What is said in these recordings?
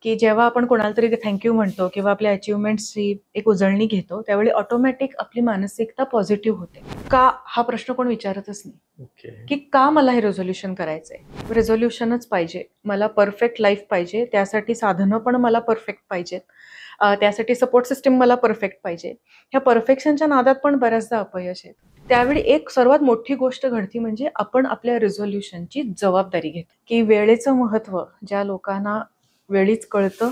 की जेव्हा आपण कोणाला तरी थँक्यू म्हणतो किंवा आपल्या अचिव्हमेंट्सची एक उजळणी घेतो, त्यावेळी ऑटोमॅटिक आपली मानसिकता पॉझिटिव्ह होते. का हा प्रश्न कोण विचारतच नाही, ओके. की का मला हे रेझोल्युशन करायचंय. रेझोल्युशनच पाहिजे, मला परफेक्ट लाईफ पाहिजे, त्यासाठी साधनं पण मला परफेक्ट पाहिजेत, त्यासाठी सपोर्ट सिस्टीम मला परफेक्ट पाहिजे. ह्या परफेक्शनच्या नादात पण बऱ्याचदा अपयश आहेत. त्यावेळी एक सर्वात मोठी गोष्ट घडती म्हणजे आपण आपल्या रेझोल्युशनची जबाबदारी घेतो, की वेळेचं महत्त्व ज्या लोकांना वेळीच कळतं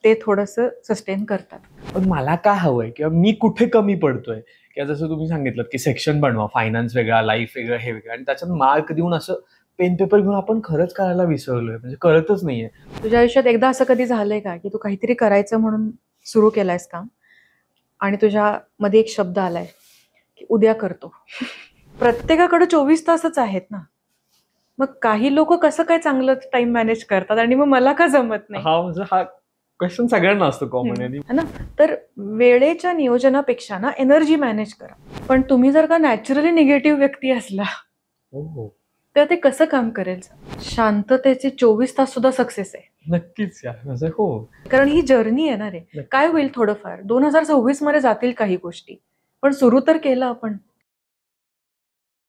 ते थोडंसं सस्टेन करतात. पण मला काय हवंय किंवा मी कुठे कमी पडतोय, किंवा जसं तुम्ही सांगितलं की सेक्शन बनवा, फायनान्स वेगळा, लाईफ वेगळं, हे वेगळं, आणि त्याच्यात मार्क देऊन असं पेन पेपर घेऊन आपण खरंच करायला विसरलोय, म्हणजे कळतच नाहीये. तुझ्या आयुष्यात एकदा असं कधी झालंय का की तू काहीतरी करायचं म्हणून सुरू केलंयस काम आणि तुझ्यामध्ये एक शब्द आलाय की उद्या करतो. प्रत्येकाकडे 24 तासच आहेत ना, मग काही लोक कसं काय चांगलं टाइम मॅनेज करतात आणि मग मला का जमत नाही. हा क्वेश्चन सगळ्यांना असतो कॉमन. है ना. तर वेळेच्या नियोजनापेक्षा ना एनर्जी मॅनेज करा. पण तुम्ही जर का नॅचरली निगेटिव्ह व्यक्ती असला तर ते कसं काम करेल. शांततेचे 24 तास सुद्धा सक्सेस आहे. नक्कीच यार. हो, कारण ही जर्नी येणार आहे. काय होईल थोडंफार 2026 मध्ये जातील काही गोष्टी, पण सुरू तर केलं आपण.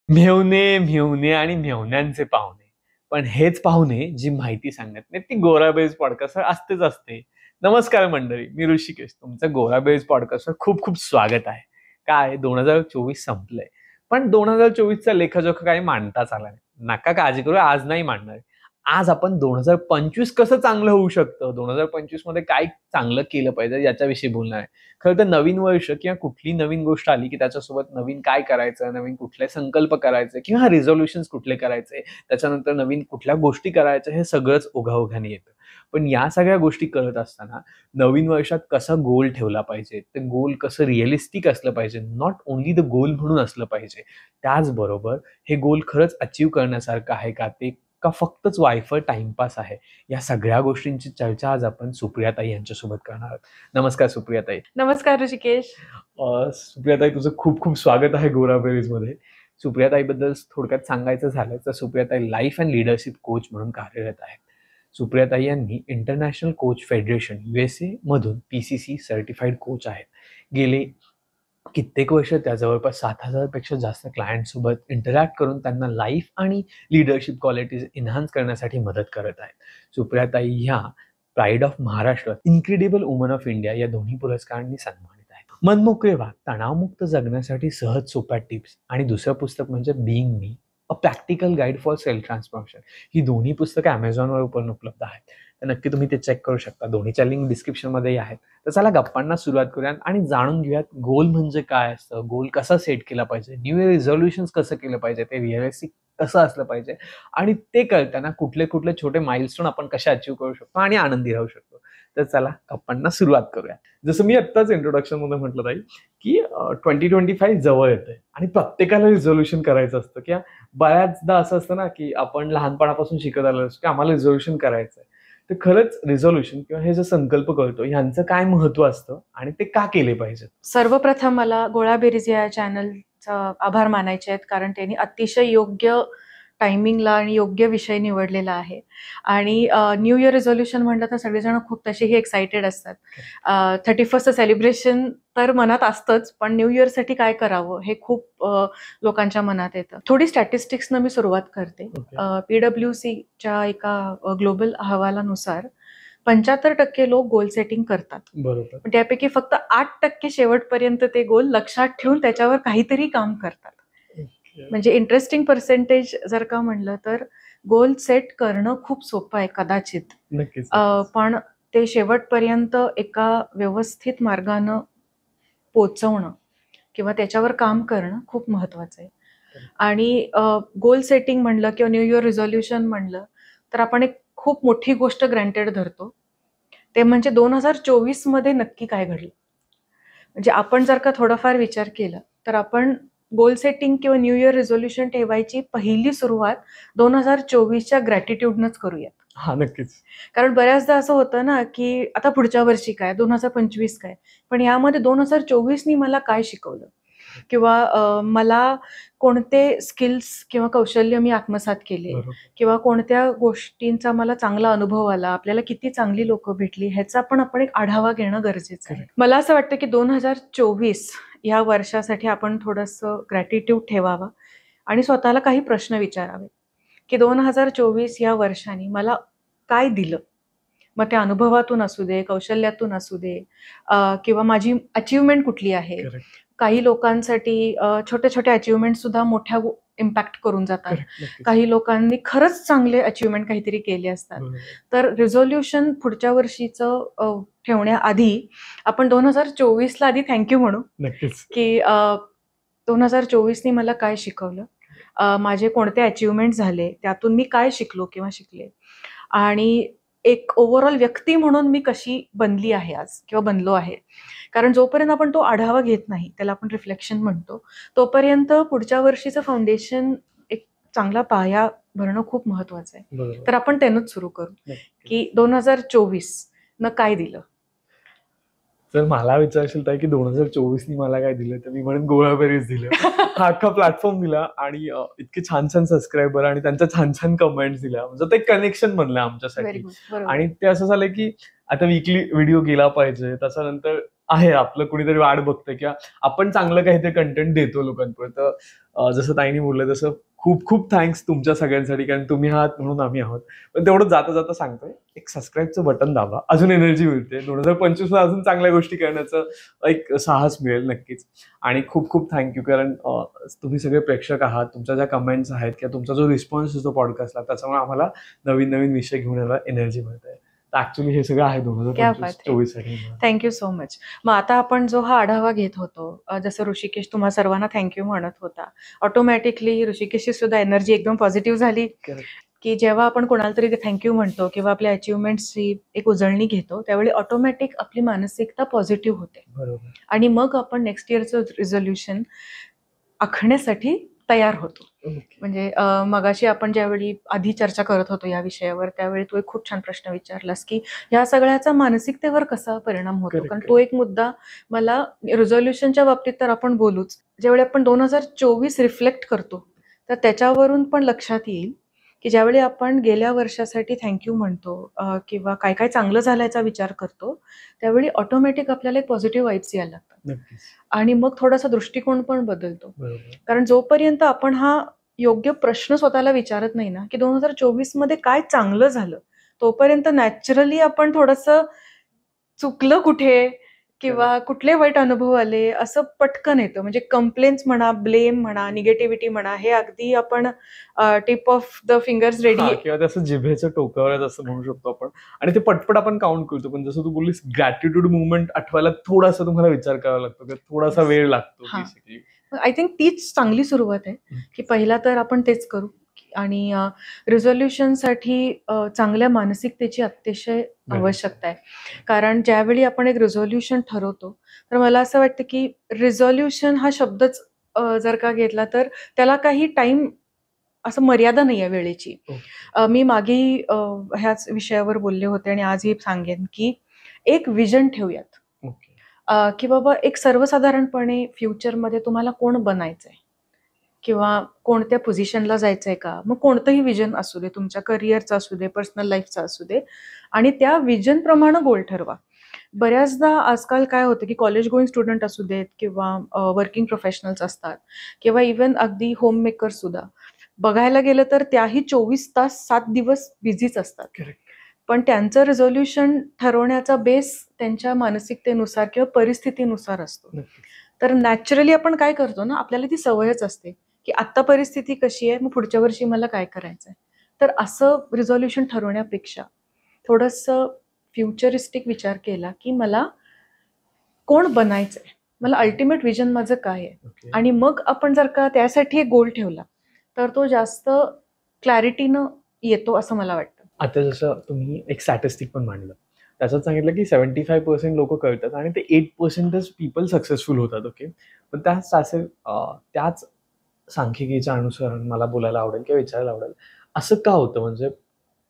म्हेवणे आणि म्हेवण्यांचे पाहुणे, पण हेच पाहुणे जी माहिती सांगत नाही ती गोराबेज पॉडकास्ट असते. नमस्कार मंडळी, मी ऋषिकेश, तुमचं गोराबेज पॉडकास्टवर खूप खूप स्वागत आहे. काय 2024 संपलंय, पण 2024चा लेखाजोखा काही मांडताच आला नाही. नका काळजी करू, आज नाही मांडणार. आज आपण 2025 कसं चांगलं होऊ शकतं, 2025 मध्ये काय चांगलं केलं पाहिजे याच्याविषयी बोलणार आहे. खरं तर नवीन वर्ष किंवा कुठली नवीन गोष्ट आली की त्याच्यासोबत नवीन काय करायचं, नवीन कुठले संकल्प करायचे किंवा रिझोल्युशन्स कुठले करायचे, त्याच्यानंतर नवीन कुठल्या गोष्टी करायच्या, हे सगळंच ओघाओघाने येतं. पण या सगळ्या गोष्टी करत असताना नवीन वर्षात कसा गोल ठेवला पाहिजे, ते गोल कसं रिअलिस्टिक असलं पाहिजे, नॉट ओनली द गोल म्हणून असलं पाहिजे. त्याचबरोबर हे गोल खरंच अचीव्ह करण्यासारखं आहे का, ते का फक्तच वायफळ टाइमपास आहे, या सगळ्या गोष्टींची चर्चा आज आपण सुप्रियाताई यांच्यासोबत करणार आहोत. नमस्कार सुप्रियाताई. नमस्कार ऋषिकेश. सुप्रियाताई, तुझं खूप खूप स्वागत आहे गोराबेरीज मध्ये. सुप्रियाताईबद्दल थोडक्यात सांगायचं झालं तर सुप्रियाताई लाईफ अँड लिडरशिप कोच म्हणून कार्यरत आहेत. सुप्रियाताई यांनी इंटरनॅशनल कोच फेडरेशन USA मधून PCC सर्टिफाईड कोच आहेत. गेले कित्येक वर्ष त्या जवळपास 7,000 पेक्षा जास्त क्लायंट सोबत इंटरॅक्ट करून त्यांना लाईफ आणि लिडरशिप क्वालिटीज एन्हान्स करण्यासाठी मदत करत आहेत. सुप्रियाताई ह्या pride of Maharashtra, incredible woman of India या दोन्ही पुरस्कारांनी सन्मानित आहेत. मनमोकळे व्हा, तणावमुक्त जगण्यासाठी सहज सोप्या टिप्स, आणि दुसरं पुस्तक म्हणजे being me, a practical guide for self transformation. ही दोन्ही पुस्तकं Amazonवर पण उपलब्ध आहेत, तर नक्की तुम्ही ते चेक करू शकता. दोन्हीच्या लिंक डिस्क्रिप्शनमध्ये आहेत. तर चला गप्पांना सुरुवात करूयात आणि जाणून घेऊयात गोल म्हणजे काय असतं, गोल कसा सेट केला पाहिजे, न्यू इयर रिझोल्युशन्स कसं केलं पाहिजे, ते रिअलिस्टिक कसं असलं पाहिजे, आणि ते करताना कुठले कुठले छोटे माइलस्टोन आपण कसे अचीव्ह करू शकतो आणि आनंदी राहू शकतो. तर चला गप्पांना सुरुवात करूया. जसं मी आत्ताच इंट्रोडक्शन मध्ये म्हटलं ताई की 2025 जवळ येतंय आणि प्रत्येकाला रिझोल्युशन करायचं असतं, किंवा बऱ्याचदा असं असतं ना की आपण लहानपणापासून शिकत आलो असतो की आम्हाला रिझोल्युशन करायचं आहे. तर खरंच रिझोल्युशन किंवा हे जे संकल्प करतो ह्यांचं काय महत्व असतं आणि ते का केले पाहिजे? सर्वप्रथम मला गोळाबेरीज या चॅनलचा आभार मानायचे आहेत, कारण त्यांनी अतिशय योग्य टायमिंगला आणि योग्य विषय निवडलेला आहे. आणि न्यू इयर रिझोल्युशन म्हटलं तर सगळेजण खूप तसेही एक्सायटेड असतात. 31st सेलिब्रेशन तर मनात असतंच, पण न्यू इयरसाठी काय करावं हे खूप लोकांच्या मनात येतं. थोडी स्टॅटिस्टिक्सनं मी सुरुवात करते. PwCच्या एका ग्लोबल अहवालानुसार 75% लोक गोल सेटिंग करतात. बरोबर. पण त्यापैकी फक्त 8% शेवटपर्यंत ते गोल लक्षात ठेवून त्याच्यावर काहीतरी काम करतात. म्हणजे इंटरेस्टिंग पर्सेंटेज जर का म्हणलं तर गोल सेट करणं खूप सोपं आहे कदाचित, नक्कीच. पण ते शेवटपर्यंत एका व्यवस्थित मार्गानं पोचवणं किंवा त्याच्यावर काम करणं खूप महत्वाचं आहे. आणि गोल सेटिंग म्हणलं किंवा न्यू इयर रिझोल्युशन म्हणलं तर आपण एक खूप मोठी गोष्ट ग्रँटेड धरतो, ते म्हणजे 2024 मध्ये नक्की काय घडलं. म्हणजे आपण जर का थोडाफार विचार केला तर आपण गोल सेटिंग किंवा न्यू इयर रिझोल्युशन ठेवायची पहिली सुरुवात 2024च्या ग्रॅटिट्यूडनंच करूयात. हा, नक्कीच. कारण बऱ्याचदा असं होतं ना की आता पुढच्या वर्षी काय, 2025 काय, पण यामध्ये 2024नी मला काय शिकवलं. किंवा मला कोणते स्किल्स किंवा कौशल्य मी आत्मसात केले बरोबर. किंवा कोणत्या गोष्टींचा मला चांगला अनुभव आला, आपल्याला किती चांगली लोकं भेटली, ह्याचा पण आपण एक आढावा घेणं गरजेचं आहे. मला असं वाटतं की 2024 या वर्षासाठी आपण थोडंसं ग्रॅटिट्यूड ठेवावा आणि स्वतःला काही प्रश्न विचारावे की 2024 या वर्षाने मला काय दिलं. मग त्या अनुभवातून असू दे, कौशल्यातून असू दे, किंवा माझी अचीवमेंट कुठली आहे. Correct. काही लोकांसाठी छोट्या छोट्या अचीवमेंट सुद्धा मोठ्या इम्पॅक्ट करून जातात. Correct. नक्कीच. काही लोकांनी खरंच चांगले अचीवमेंट काहीतरी केले असतात. बरोबर. तर रिझोल्युशन पुढच्या वर्षीचं ठेवण्याआधी आपण 2024ला आधी थँक्यू म्हणू नक्कीच. की 2024नी मला काय शिकवलं, माझे कोणते अचीवमेंट झाले, त्यातून मी काय शिकलो किंवा शिकले आणि एक ओव्हरऑल व्यक्ती म्हणून मी कशी बनली आहे आज किंवा बनलो आहे. कारण जोपर्यंत आपण तो आढावा घेत नाही, त्याला आपण रिफ्लेक्शन म्हणतो, तोपर्यंत पुढच्या वर्षीचं फाउंडेशन एक चांगला पाया भरणं खूप महत्वाचं आहे. बरोबर. तर आपण त्यानंच सुरू करू नक्की. की 2024नं काय दिलं. जर मला विचारशील तर की 2024नी मला काय दिलं, तर मी म्हणेन गोळाबेरीज दिलं. हा अख्खा प्लॅटफॉर्म दिला आणि इतके छान छान सबस्क्रायबर आणि त्यांच्या छान छान कमेंट्स दिल्या. म्हणजे ते कनेक्शन बनलं व्हेरी आमच्यासाठी. गुड. बरोबर. आणि ते असं झालं की आता वीकली व्हिडिओ गेला पाहिजे. त्याच्यानंतर आहे आपलं कुणीतरी वाट बघतंय की आपण चांगलं काहीतरी कंटेंट देतो लोकांपर्यंत. जसं ताईंनी बोललं तसं खूप खूप थँक्स तुमच्या सगळ्यांसाठी, कारण तुम्ही आहात म्हणून आम्ही आहोत. पण तेवढं जाता जाता सांगतोय, एक सबस्क्राईबचं बटन दाबा, अजून एनर्जी मिळते. 2025 ला अजून चांगल्या गोष्टी करण्याचं एक साहस मिळेल नक्कीच. आणि खूप खूप थँक्यू, कारण तुम्ही सगळे प्रेक्षक आहात, तुमच्या ज्या कमेंट्स आहेत किंवा तुमचा जो रिस्पॉन्स असतो पॉडकास्टला, त्याच्यामुळे आम्हाला नवीन नवीन विषय घेऊन यायला एनर्जी मिळते. तर ऍक्च्युली हे सगळं आहे क्या बात है. 2024 साठी. Thank you so much. मग आता आपण जो हा आढावा घेत होतो, जसं ऋषिकेश तुम्हा सर्वांना थँक्यू म्हणत होता, ऑटोमॅटिकली ऋषिकेशची सुद्धा एनर्जी एकदम पॉझिटिव्ह झाली की जेव्हा आपण कोणाला तरी थँक्यू म्हणतो किंवा आपल्या अचीवमेंट्सची एक उजळणी घेतो, त्यावेळी ऑटोमॅटिक आपली मानसिकता पॉझिटिव्ह होते. बरोबर. आणि मग आपण नेक्स्ट इयरचं रिझोल्युशन आखण्यासाठी तयार होतो. म्हणजे मगाशी आपण ज्यावेळी आधी चर्चा करत होतो या विषयावर, त्यावेळी तू एक खूप छान प्रश्न विचारलास की ह्या सगळ्याचा मानसिकतेवर कसा परिणाम होतो. Correct, कारण तो एक मुद्दा मला रिझोल्युशनच्या बाबतीत तर आपण बोलूच. ज्यावेळी आपण 2024 रिफ्लेक्ट करतो, तर त्याच्यावरून पण लक्षात येईल की ज्यावेळी आपण गेल्या वर्षासाठी थँक्यू म्हणतो किंवा काय काय चांगलं झालं याचा विचार करतो, त्यावेळी ऑटोमॅटिक आपल्याला एक पॉझिटिव्ह वाईब्स यायला लागतात नक्कीच. आणि मग थोडासा दृष्टिकोन पण बदलतो. बरोबर. कारण जोपर्यंत आपण हा योग्य प्रश्न स्वतःला विचारत नाही ना की 2024 मध्ये काय चांगलं झालं, तोपर्यंत नॅचरली आपण थोडंसं चुकलं कुठे किंवा कुठले वाईट अनुभव आले असं पटकन येतं. म्हणजे कंप्लेंट्स म्हणा, ब्लेम म्हणा, निगेटिव्हिटी म्हणा, हे अगदी आपण tip of the fingers ready. हां, किंवा तसं जिभेच्या टोकावर असं म्हणू शकतो आपण. आणि ते पटपट आपण काउंट करतो. पण जसं तू बोललीस ग्रॅटिट्यूड मुवमेंट आठवायला थोडासा तुम्हाला विचार करावा लागतो किंवा थोडासा वेळ लागतो हां. बेसिकली. आय थिंक तीच चांगली सुरुवात आहे की पहिला तर आपण तेच करू आणि रिझोल्युशनसाठी चांगल्या मानसिकतेची अतिशय आवश्यकता आहे. कारण ज्यावेळी आपण एक रिझोल्युशन ठरवतो, तर मला असं वाटतं की रिझोल्युशन हा शब्दच जर का घेतला तर त्याला काही टाइम असं मर्यादा नाही आहे वेळेची. मी मागेही ह्याच विषयावर बोलले होते आणि आजही सांगेन की एक विजन ठेवूयात की बाबा एक सर्वसाधारणपणे फ्युचरमध्ये तुम्हाला कोण बनायचंय किंवा कोणत्या पोझिशनला जायचंय का, मग कोणतंही विजन असू दे, तुमच्या करिअरचं असू दे, पर्सनल लाईफचं असू दे, आणि त्या विजनप्रमाणे गोल ठरवा. बऱ्याचदा आजकाल काय होतं की कॉलेज गोईंग स्टुडंट असू देत किंवा वर्किंग प्रोफेशनल्स असतात किंवा इव्हन अगदी होम मेकर सुद्धा बघायला गेलं तर त्याही 24 तास 7 दिवस बिझीच असतात. पण त्यांचं रिझोल्युशन ठरवण्याचा बेस त्यांच्या मानसिकतेनुसार किंवा परिस्थितीनुसार असतो. तर नॅचरली आपण काय करतो ना, आपल्याला ती सवयच असते की आत्ता परिस्थिती कशी आहे, मग पुढच्या वर्षी मला काय करायचंय. तर असं रिझोल्युशन ठरवण्यापेक्षा थोडंसं फ्युचरिस्टिक विचार केला की मला कोण बनायचंय, मला अल्टिमेट विजन माझं काय आहे, आणि मग आपण जर का त्यासाठी एक गोल ठेवला तर तो जास्त क्लॅरिटीनं येतो असं मला वाटतं. आता जसं तुम्ही एक स्टॅटिस्टिक पण मांडलं, त्याच्यात सांगितलं की 75% लोक करतात आणि ते 8%च पीपल सक्सेसफुल होतात. ओके, पण त्याच सांख्यिकीच्या अनुसारण मला बोलायला आवडेल किंवा विचारायला आवडेल, असं का होतं? म्हणजे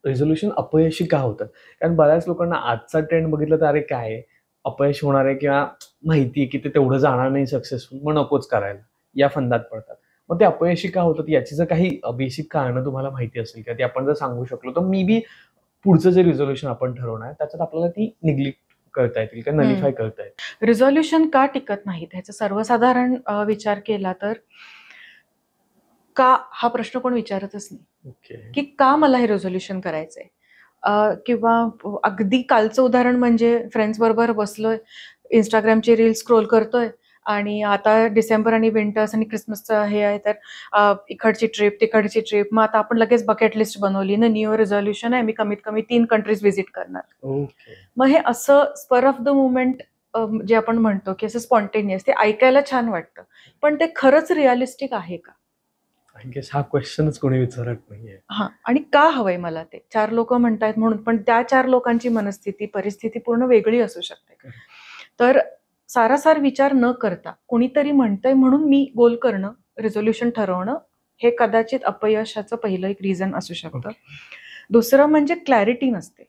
रिझोल्युशन अपयशी का होतं? कारण बऱ्याच लोकांना आजचा ट्रेंड बघितलं तर अरे काय अपयश होणार आहे किंवा माहिती आहे की ते तेवढं जाणार नाही सक्सेसफुल, मग नकोच करायला, या फंदात पडतात. मग ते अपयशी का होतात याची जर काही बेसिक कारणं तुम्हाला माहिती असेल का, ती आपण जर सांगू शकलो तर मे बी पुढचं जे रिझोल्युशन आपण ठरवणार आहे त्याच्यात आपल्याला ती निग्लेक्ट करता येतील किंवा नलिफाय करता येईल. रिझोल्युशन का टिकत नाहीत ह्याचा सर्वसाधारण विचार केला तर का हा प्रश्न कोण विचारतच नाही, ओके. की का मला हे रिझोल्युशन करायचंय. किंवा अगदी कालचं उदाहरण म्हणजे फ्रेंड्स बरोबर बसलोय, इंस्टाग्रामची रील स्क्रोल करतोय आणि आता डिसेंबर आणि विंटर्स आणि क्रिसमसचं हे आहे तर इकडची ट्रिप तिकडची ट्रिप, मग आता आपण लगेच बकेट लिस्ट बनवली ना, न्यू इयर रिझोल्युशन आहे मी कमीत कमी 3 कंट्रीज व्हिजिट करणार. ओके. मग हे असं स्पर ऑफ द मुवमेंट जे आपण म्हणतो की असं स्पॉन्टेनियस, ते ऐकायला छान वाटतं, पण ते खरंच रिअलिस्टिक आहे का? आय गेस हा क्वेश्चनच कोणी विचारत नाहीये. हां, आणि का हवंय मला ते? 4 लोकं म्हणतायत म्हणून, पण त्या 4 लोकांची मनस्थिती, परिस्थिती पूर्ण वेगळी असू शकते. तर सारासार विचार न करता कोणीतरी म्हणतंय म्हणून मी गोल करणं, रिझोल्युशन ठरवणं, हे कदाचित अपयशाचं पहिलं एक रिझन असू शकतं. दुसरं म्हणजे क्लॅरिटी नसते.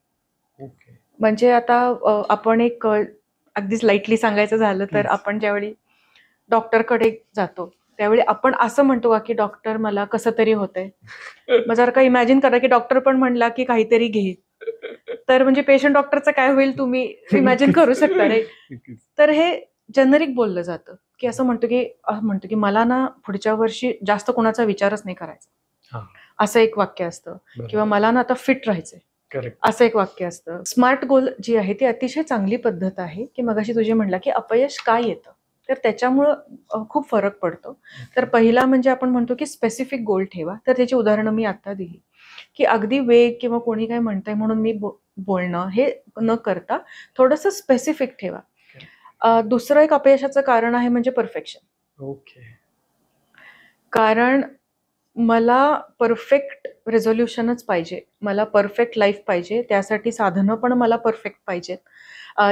ओके. म्हणजे आता आपण एक अगदीच लाईटली सांगायचं झालं तर Please. आपण ज्यावेळी डॉक्टरकडे जातो त्यावेळी आपण असं म्हणतो का की डॉक्टर मला कसं तरी होतंय. मग जर का इमॅजिन करा की डॉक्टर पण म्हणला की काहीतरी घे, तर म्हणजे पेशंट डॉक्टरचं काय होईल तुम्ही इमॅजिन करू शकता रे. नक्कीच. तर हे जेनरिक बोललं जातं की असं म्हणतो की मला ना पुढच्या वर्षी जास्त कोणाचा विचारच नाही करायचा, हां. असं एक वाक्य असतं. किंवा मला ना आता फिट राहायचंय, करेक्ट. असं एक वाक्य असतं. स्मार्ट गोल जी आहे ती अतिशय चांगली पद्धत आहे की मगाशी तुझे म्हणला की अपयश का येतं, तर त्याच्यामुळं खूप फरक पडतो. तर पहिला म्हणजे आपण म्हणतो की स्पेसिफिक गोल ठेवा. तर त्याची उदाहरणं मी आता दिली की अगदी वेग किंवा कोणी काय म्हणतंय म्हणून मी बोलणं हे न करता थोडंसं स्पेसिफिक ठेवा. दुसरं एक अपयशाचं कारण आहे म्हणजे परफेक्शन. ओके. कारण मला परफेक्ट रिझोल्युशनच पाहिजे, मला परफेक्ट लाईफ पाहिजे, त्यासाठी साधनं पण मला परफेक्ट पाहिजेत,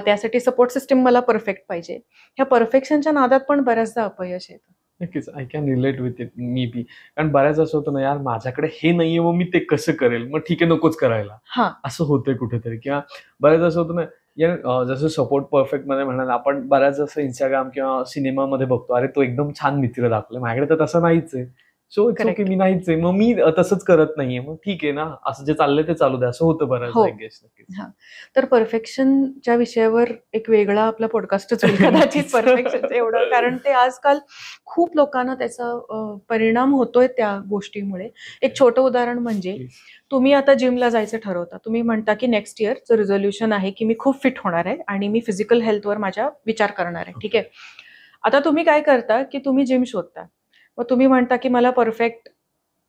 त्यासाठी सपोर्ट सिस्टीम मला परफेक्ट पाहिजे. ह्या परफेक्शनच्या नादात पण बऱ्याचदा अपयश येतं. नक्कीच. I can relate with it मी बी. कारण बऱ्याच असं होतं ना, यार माझ्याकडे हे नाहीये मग मी ते कसं करेल? मग ठीक आहे नकोच करायला. हां. असं होतंय कुठेतरी किंवा बऱ्याच असं होतं ना, यार जसं सपोर्ट परफेक्टमध्ये म्हणाल आपण बऱ्याच असं Instagram किंवा सिनेमामध्ये बघतो. अरे तो एकदम छान मित्र दाखवलाय. माझ्याकडे तर तसं नाहीच आहे. So it's okay correct. मी नाहीच आहे. मग मी तसंच करत नाहीये. मग ठीक आहे ना, असं जे चाललंय ते चालू द्या. असं होतं बऱ्याचदा हो. I guess. नक्कीच. हां. तर परफेक्शनच्या विषयावर एक वेगळा आपला पॉडकास्टच होईल कदाचित नक्कीच. परफेक्शनचं एवढं. कारण ते आजकाल खूप लोकांना त्याचा परिणाम होतोय त्या गोष्टीमुळे. एक छोटं उदाहरण म्हणजे प्लीज. तुम्ही आता जिमला जायचं ठरवता. तुम्ही म्हणता की नेक्स्ट इयरचं रिझोल्युशन आहे की मी खूप फिट होणार आहे आणि मी फिजिकल हेल्थवर माझ्या विचार करणार आहे. ठीक आहे. आता तुम्ही काय करता की तुम्ही जिम शोधता. मग तुम्ही म्हणता की मला परफेक्ट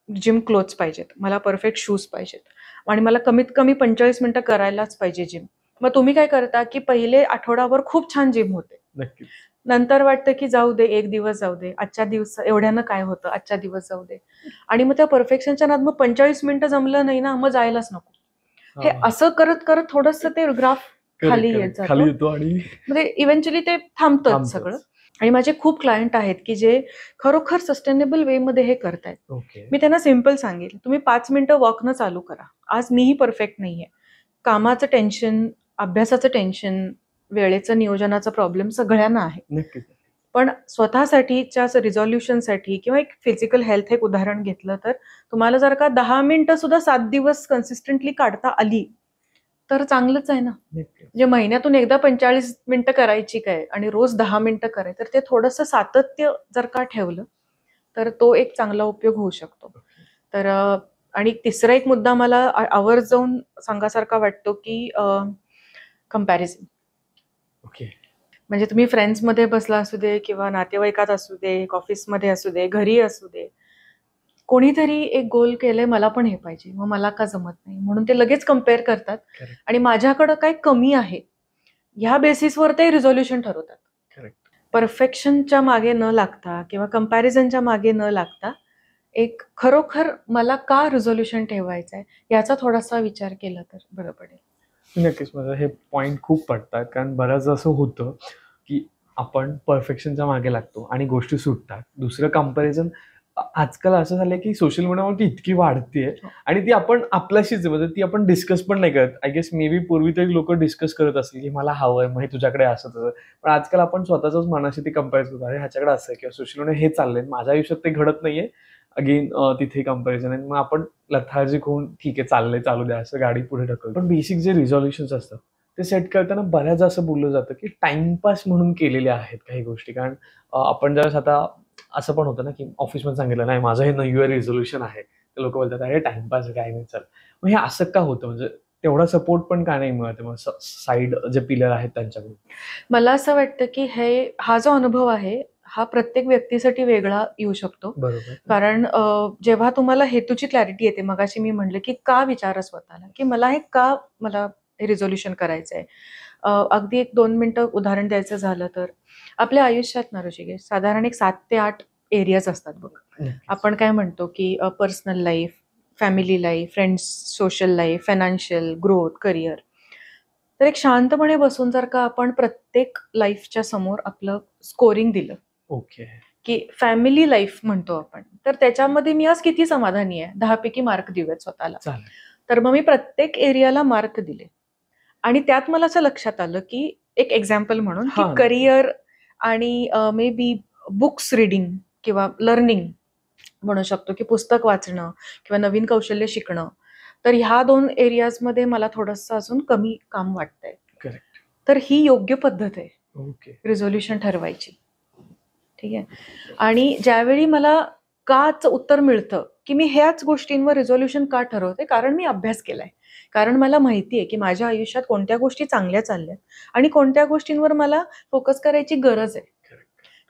जिम क्लोथ्स पाहिजेत, मला परफेक्ट शूज पाहिजेत आणि मला कमीत कमी 45 मिनिटं करायलाच पाहिजे जिम. मग तुम्ही काय करता की पहिले आठवडाभर खूप छान जिम होते. नक्कीच. नंतर वाटतं की जाऊ दे, एक दिवस जाऊ दे, आजच्या दिवस एवढ्यानं काय होतं, आजच्या दिवस जाऊ दे. आणि मग त्या परफेक्शनच्या नादात मग 45 मिनिटं जमलं नाही ना, मग जायलाच नको. हे हां. असं करत करत थोडंसं ते ग्राफ खाली येत करेक्ट. जातं. खाली येतो आणि म्हणजे इव्हेंच्युअली ते थांबतं सगळं. आणि माझे खूप क्लायंट आहेत की जे खरोखर सस्टेनेबल वेमध्ये हे करतायत. ओके. मी त्यांना सिंपल सांगेल, तुम्ही 5 मिनिटं वॉकनं चालू करा. आज मीही परफेक्ट नाहीये. कामाचं टेन्शन, अभ्यासाचं टेन्शन, वेळेचं नियोजनाचा प्रॉब्लेम सगळ्यांना आहे. नक्कीच. पण स्वतःसाठीच्या रिझोल्युशनसाठी किंवा एक फिजिकल हेल्थ एक उदाहरण घेतलं तर तुम्हाला जर का 10 मिनिटं सुद्धा 7 दिवस कन्सिस्टंटली काढता आली, तर चांगलंच आहे ना. नक्कीच. म्हणजे महिन्यातून एकदा 45 मिनिटं करायची काय आणि रोज 10 मिनिटं करायचं, तर ते थोडंसं सातत्य जर का ठेवलं, तर तो एक चांगला उपयोग होऊ शकतो. तर आणि तिसरा एक मुद्दा मला आवर्जून सांगासारखा वाटतो की कंपॅरिझन. ओके. म्हणजे तुम्ही फ्रेंड्समध्ये बसला असू दे किंवा नातेवाईकात असू दे, ऑफिसमध्ये असू दे, घरी असू दे, कोणीतरी एक गोल केलंय मला पण हे पाहिजे, मग मला का जमत नाही, म्हणून ते लगेच कम्पेअर करतात करेक्ट. आणि माझ्याकडं काय कमी आहे ह्या बेसिसवर ते रिझोल्युशन ठरवतात. करेक्ट. परफेक्शनच्या मागे न लागता किंवा कंपॅरिझनच्या मागे न लागता एक खरोखर मला का रिझोल्युशन ठेवायचं आहे याचा थोडासा विचार केला तर बरं पडेल. नक्कीच मला हे पॉईंट खूप पटतात. कारण बऱ्याच असं होतं की आपण परफेक्शनच्या मागे लागतो आणि गोष्टी सुटतात. दुसरं कंपॅरिझन आजकाल असं झालंय की सोशल मीडियावरती इतकी वाढतीये आणि ती आपण आपल्याशीच आहे, म्हणजे ती आपण डिस्कस पण नाही करत. आय गेस मे बी पूर्वी तरी लोक डिस्कस करत असतील की मला हवंय, मग हे तुझ्याकडे असं तसं. पण आजकाल आपण स्वतःच्याच मनाशी ती कम्पेअर करतो, अरे ह्याच्याकडे असं आहे किंवा सोशल मीडिया हे चाललंय, माझ्या आयुष्यात ते घडत नाहीये. अगेन तिथे कम्पॅरिझन आहे. मग आपण लथार्जिक होऊन ठीक आहे चाललंय चालू द्या असं गाडी पुढे ढकलतो. पण बेसिक जे रिझॉल्युशन्स असतात ते सेट करताना बऱ्याच असं बोललं जातं की टाइमपास म्हणून केलेल्या आहेत काही गोष्टी. कारण आपण ज्यावेळेस आता असं पण होतं ना की ऑफिसमध्ये सांगितलं नाही माझं हे न्यू इयर रिझोल्युशन आहे, तर लोक बोलतात अरे टाइमपास काय नाही चल. मग हे असं का होतं, म्हणजे तेवढा सपोर्ट पण का नाही मिळत मग साईड जे पिलर आहेत त्यांच्याकडून? मला असं वाटतं की हा जो अनुभव आहे हा प्रत्येक व्यक्तीसाठी वेगळा येऊ शकतो. बरोबर. कारण जेव्हा तुम्हाला हेतूची क्लॅरिटी येते, मगाशी मी म्हणलं की का विचारा स्वतःला की मला हे रिझोल्युशन करायचं आहे. अगदी एक 2 मिनिटं उदाहरण द्यायचं झालं तर आपल्या आयुष्यात ना ऋषिकेश साधारण एक 7 ते 8 एरियाज असतात बघ. आपण काय म्हणतो की personal life, family life, friends, social life, financial, growth, career. तर एक शांतपणे बसून जर का आपण प्रत्येक लाईफच्या समोर आपलं स्कोरिंग दिलं ओके. की फॅमिली लाईफ म्हणतो आपण, तर त्याच्यामध्ये मी आज किती समाधानी आहे, 10 पैकी मार्क देऊयात स्वतःला. चालेल. तर मग मी प्रत्येक एरियाला मार्क दिले आणि त्यात मला असं लक्षात आलं की एक एक्झाम्पल म्हणून की हा. करिअर आणि मे बी बुक्स रिडिंग किंवा लर्निंग म्हणू शकतो की पुस्तक वाचणं किंवा नवीन कौशल्य शिकणं, तर ह्या 2 एरियाजमध्ये मला थोडंसं अजून कमी काम वाटतंय. करेक्ट. तर ही योग्य पद्धत आहे ओके. रिझोल्युशन ठरवायची. ठीक आहे. आणि ज्यावेळी मला काच उत्तर मिळतं की मी ह्याच गोष्टींवर रिझोल्युशन का ठरवते, कारण मी अभ्यास केलाय. कारण मला माहिती आहे की माझ्या आयुष्यात कोणत्या गोष्टी चांगल्या चालल्यात आणि कोणत्या गोष्टींवर मला फोकस करायची गरज आहे.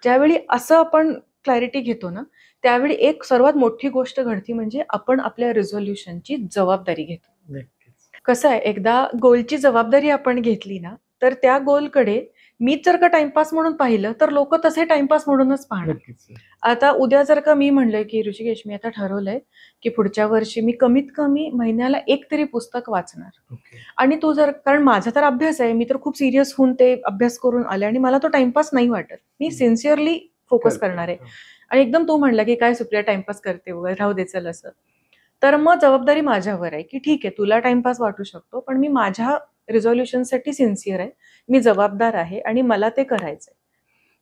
ज्यावेळी असं आपण क्लॅरिटी घेतो ना, त्यावेळी एक सर्वात मोठी गोष्ट घडती म्हणजे आपण आपल्या रिझोल्युशनची जबाबदारी घेतो. नक्कीच. कसं आहे, एकदा गोलची जबाबदारी आपण घेतली ना, तर त्या गोलकडे मीच जर का टाइमपास म्हणून पाहिलं तर लोक तसे टाइमपास म्हणूनच पाहणार. नक्कीच. आता उद्या जर का मी म्हणलंय की ऋषिकेश मी आता ठरवलंय की पुढच्या वर्षी मी कमीत कमी महिन्याला एक तरी पुस्तक वाचणार. ओके. आणि तू जर, कारण माझा तर अभ्यास आहे, मी तर खूप सिरियस होऊन ते अभ्यास करून आले आणि मला तो टाइमपास नाही वाटत, मी सिन्सिअरली फोकस करणार आहे. आणि एकदम तू म्हणला की काय सुप्रिया टाइमपास करते वगैरे, राहू दे चल असं, तर मग जबाबदारी माझ्यावर आहे की ठीक आहे तुला टाइमपास वाटू शकतो पण मी माझ्या रिझोल्युशनसाठी सिन्सिअर आहे, मी जबाबदार आहे आणि मला ते करायचंय.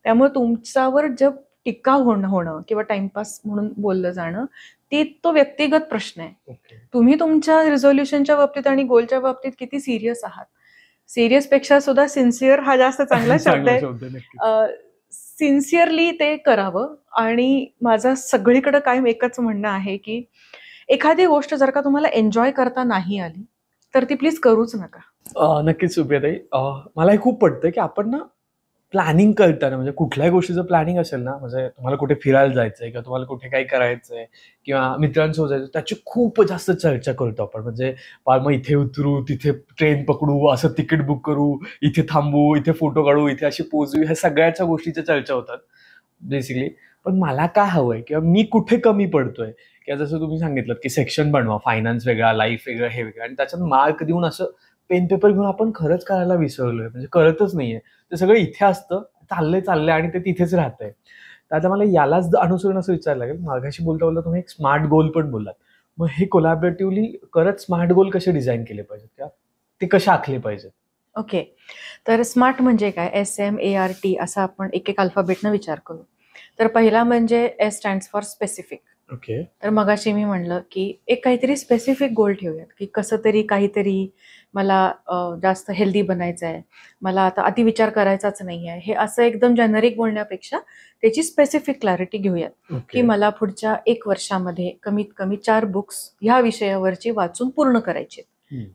त्यामुळे तुमच्यावर जब टीका होणं किंवा टाइमपास म्हणून बोललं जाणं तो व्यक्तिगत प्रश्न आहे. ओके. तुम्ही तुमच्या रिझोल्युशनच्या बाबतीत आणि गोलच्या बाबतीत किती सिरियस आहात. सिरियस पेक्षा सुद्धा सिन्सिअर हा जास्त चांगला शब्द चांगला आहे. शब्द आहे, नक्कीच. सिन्सिअरली ते करावं. आणि माझं सगळीकडे कायम एकच म्हणणं आहे की एखादी गोष्ट जर का तुम्हाला एन्जॉय करता नाही आली तर ती प्लीज करूच नका. नक्कीच सुप्रियाताई, मला हे खूप पटतं की आपण ना प्लॅनिंग करताना, म्हणजे कुठल्याही गोष्टीचं प्लॅनिंग असेल ना, म्हणजे तुम्हाला कुठे फिरायला जायचंय किंवा तुम्हाला कुठे काही करायचंय किंवा मित्रांसोबत जायचं, त्याची खूप जास्त चर्चा करतो आपण. म्हणजे मग इथे उतरू, तिथे ट्रेन पकडू, असं तिकीट बुक करू, इथे थांबू, इथे फोटो काढू, इथे अशी पोचू, ह्या सगळ्याच्या गोष्टीच्या चर्चा होतात बेसिकली. पण मला काय हवंय किंवा मी कुठे कमी पडतोय, किंवा जसं तुम्ही सांगितलं की सेक्शन बनवा, फायनान्स वेगळा, लाईफ वेगळं, हे वेगळं, आणि त्याच्यात मार्क देऊन असं पेन पेपर घेऊन आपण खरंच करायला विसरलोय, म्हणजे कळतच नाहीये. ते सगळं इथे असतं, चाललंय आणि ते तिथेच राहतंय. तर आता मला यालाच अनुसरून असं विचारायला लागेल, मागाशी बोलता बोलता तुम्ही एक स्मार्ट गोल पण बोललात. मग हे कोलॅबरेटिव्हली करत स्मार्ट गोल कसे डिझाईन केले पाहिजेत किंवा ते कसे आखले पाहिजेत? ओके. तर स्मार्ट म्हणजे काय, SMART असा आपण एक एक अल्फाबेटनं विचार करू. तर पहिला म्हणजे S stands for specific. Okay. तर मगाशी मी म्हणलं की एक काहीतरी स्पेसिफिक गोल ठेवूयात की कसं तरी काहीतरी मला जास्त हेल्दी बनायचं आहे, मला आता अतिविचार करायचाच नाही आहे, हे असं एकदम जेनरिक बोलण्यापेक्षा त्याची स्पेसिफिक क्लॅरिटी घेऊयात की मला पुढच्या 1 वर्षामध्ये कमीत कमी 4 बुक्स ह्या विषयावरची वाचून पूर्ण करायची.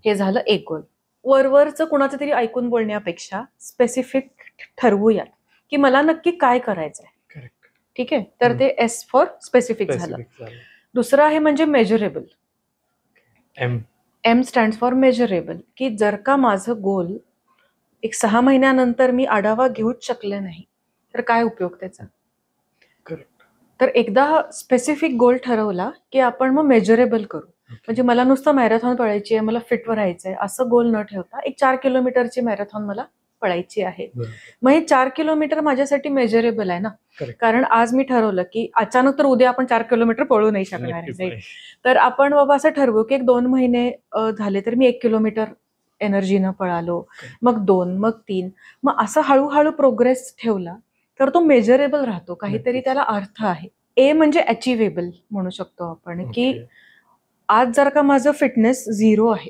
हे झालं एक गोल. वरवरचं कुणाचं तरी ऐकून बोलण्यापेक्षा स्पेसिफिक ठरवूयात की मला नक्की काय करायचंय. करेक्ट. ठीक आहे. तर ते S फॉर स्पेसिफिक झालं. दुसरं आहे म्हणजे measurable. M stands for measurable, की जर का माझं गोल एक 6 महिन्यानंतर मी आढावा घेऊच शकले नाही तर काय उपयोग त्याचा. करेक्ट. तर एकदा स्पेसिफिक गोल ठरवला की आपण मग मेजरेबल करू. म्हणजे मला नुसतं मॅरेथॉन पळायची आहे, मला फिट राहायचंय असं गोल न ठेवता एक 4 किलोमीटरची मॅरेथॉन मला पळायची आहे. बरोबर. मग हे 4 किलोमीटर माझ्यासाठी मेजरेबल आहे ना. Correct. कारण आज मी ठरवलं की अचानक तर उद्या आपण 4 किलोमीटर पळू नाही शकणार आहे, नक्कीच right? नाही. तर आपण बाबा असं ठरवू की 1-2 महिने झाले तर मी 1 किलोमीटर एनर्जीनं पळालो, मग 2, मग 3, मग असं हळूहळू प्रोग्रेस ठेवला तर तो मेजरेबल राहतो, काहीतरी नक्कीच. त्याला अर्थ आहे. ए म्हणजे अचिव्हेबल म्हणू शकतो आपण, की Okay. आज जर का माझं फिटनेस 0 आहे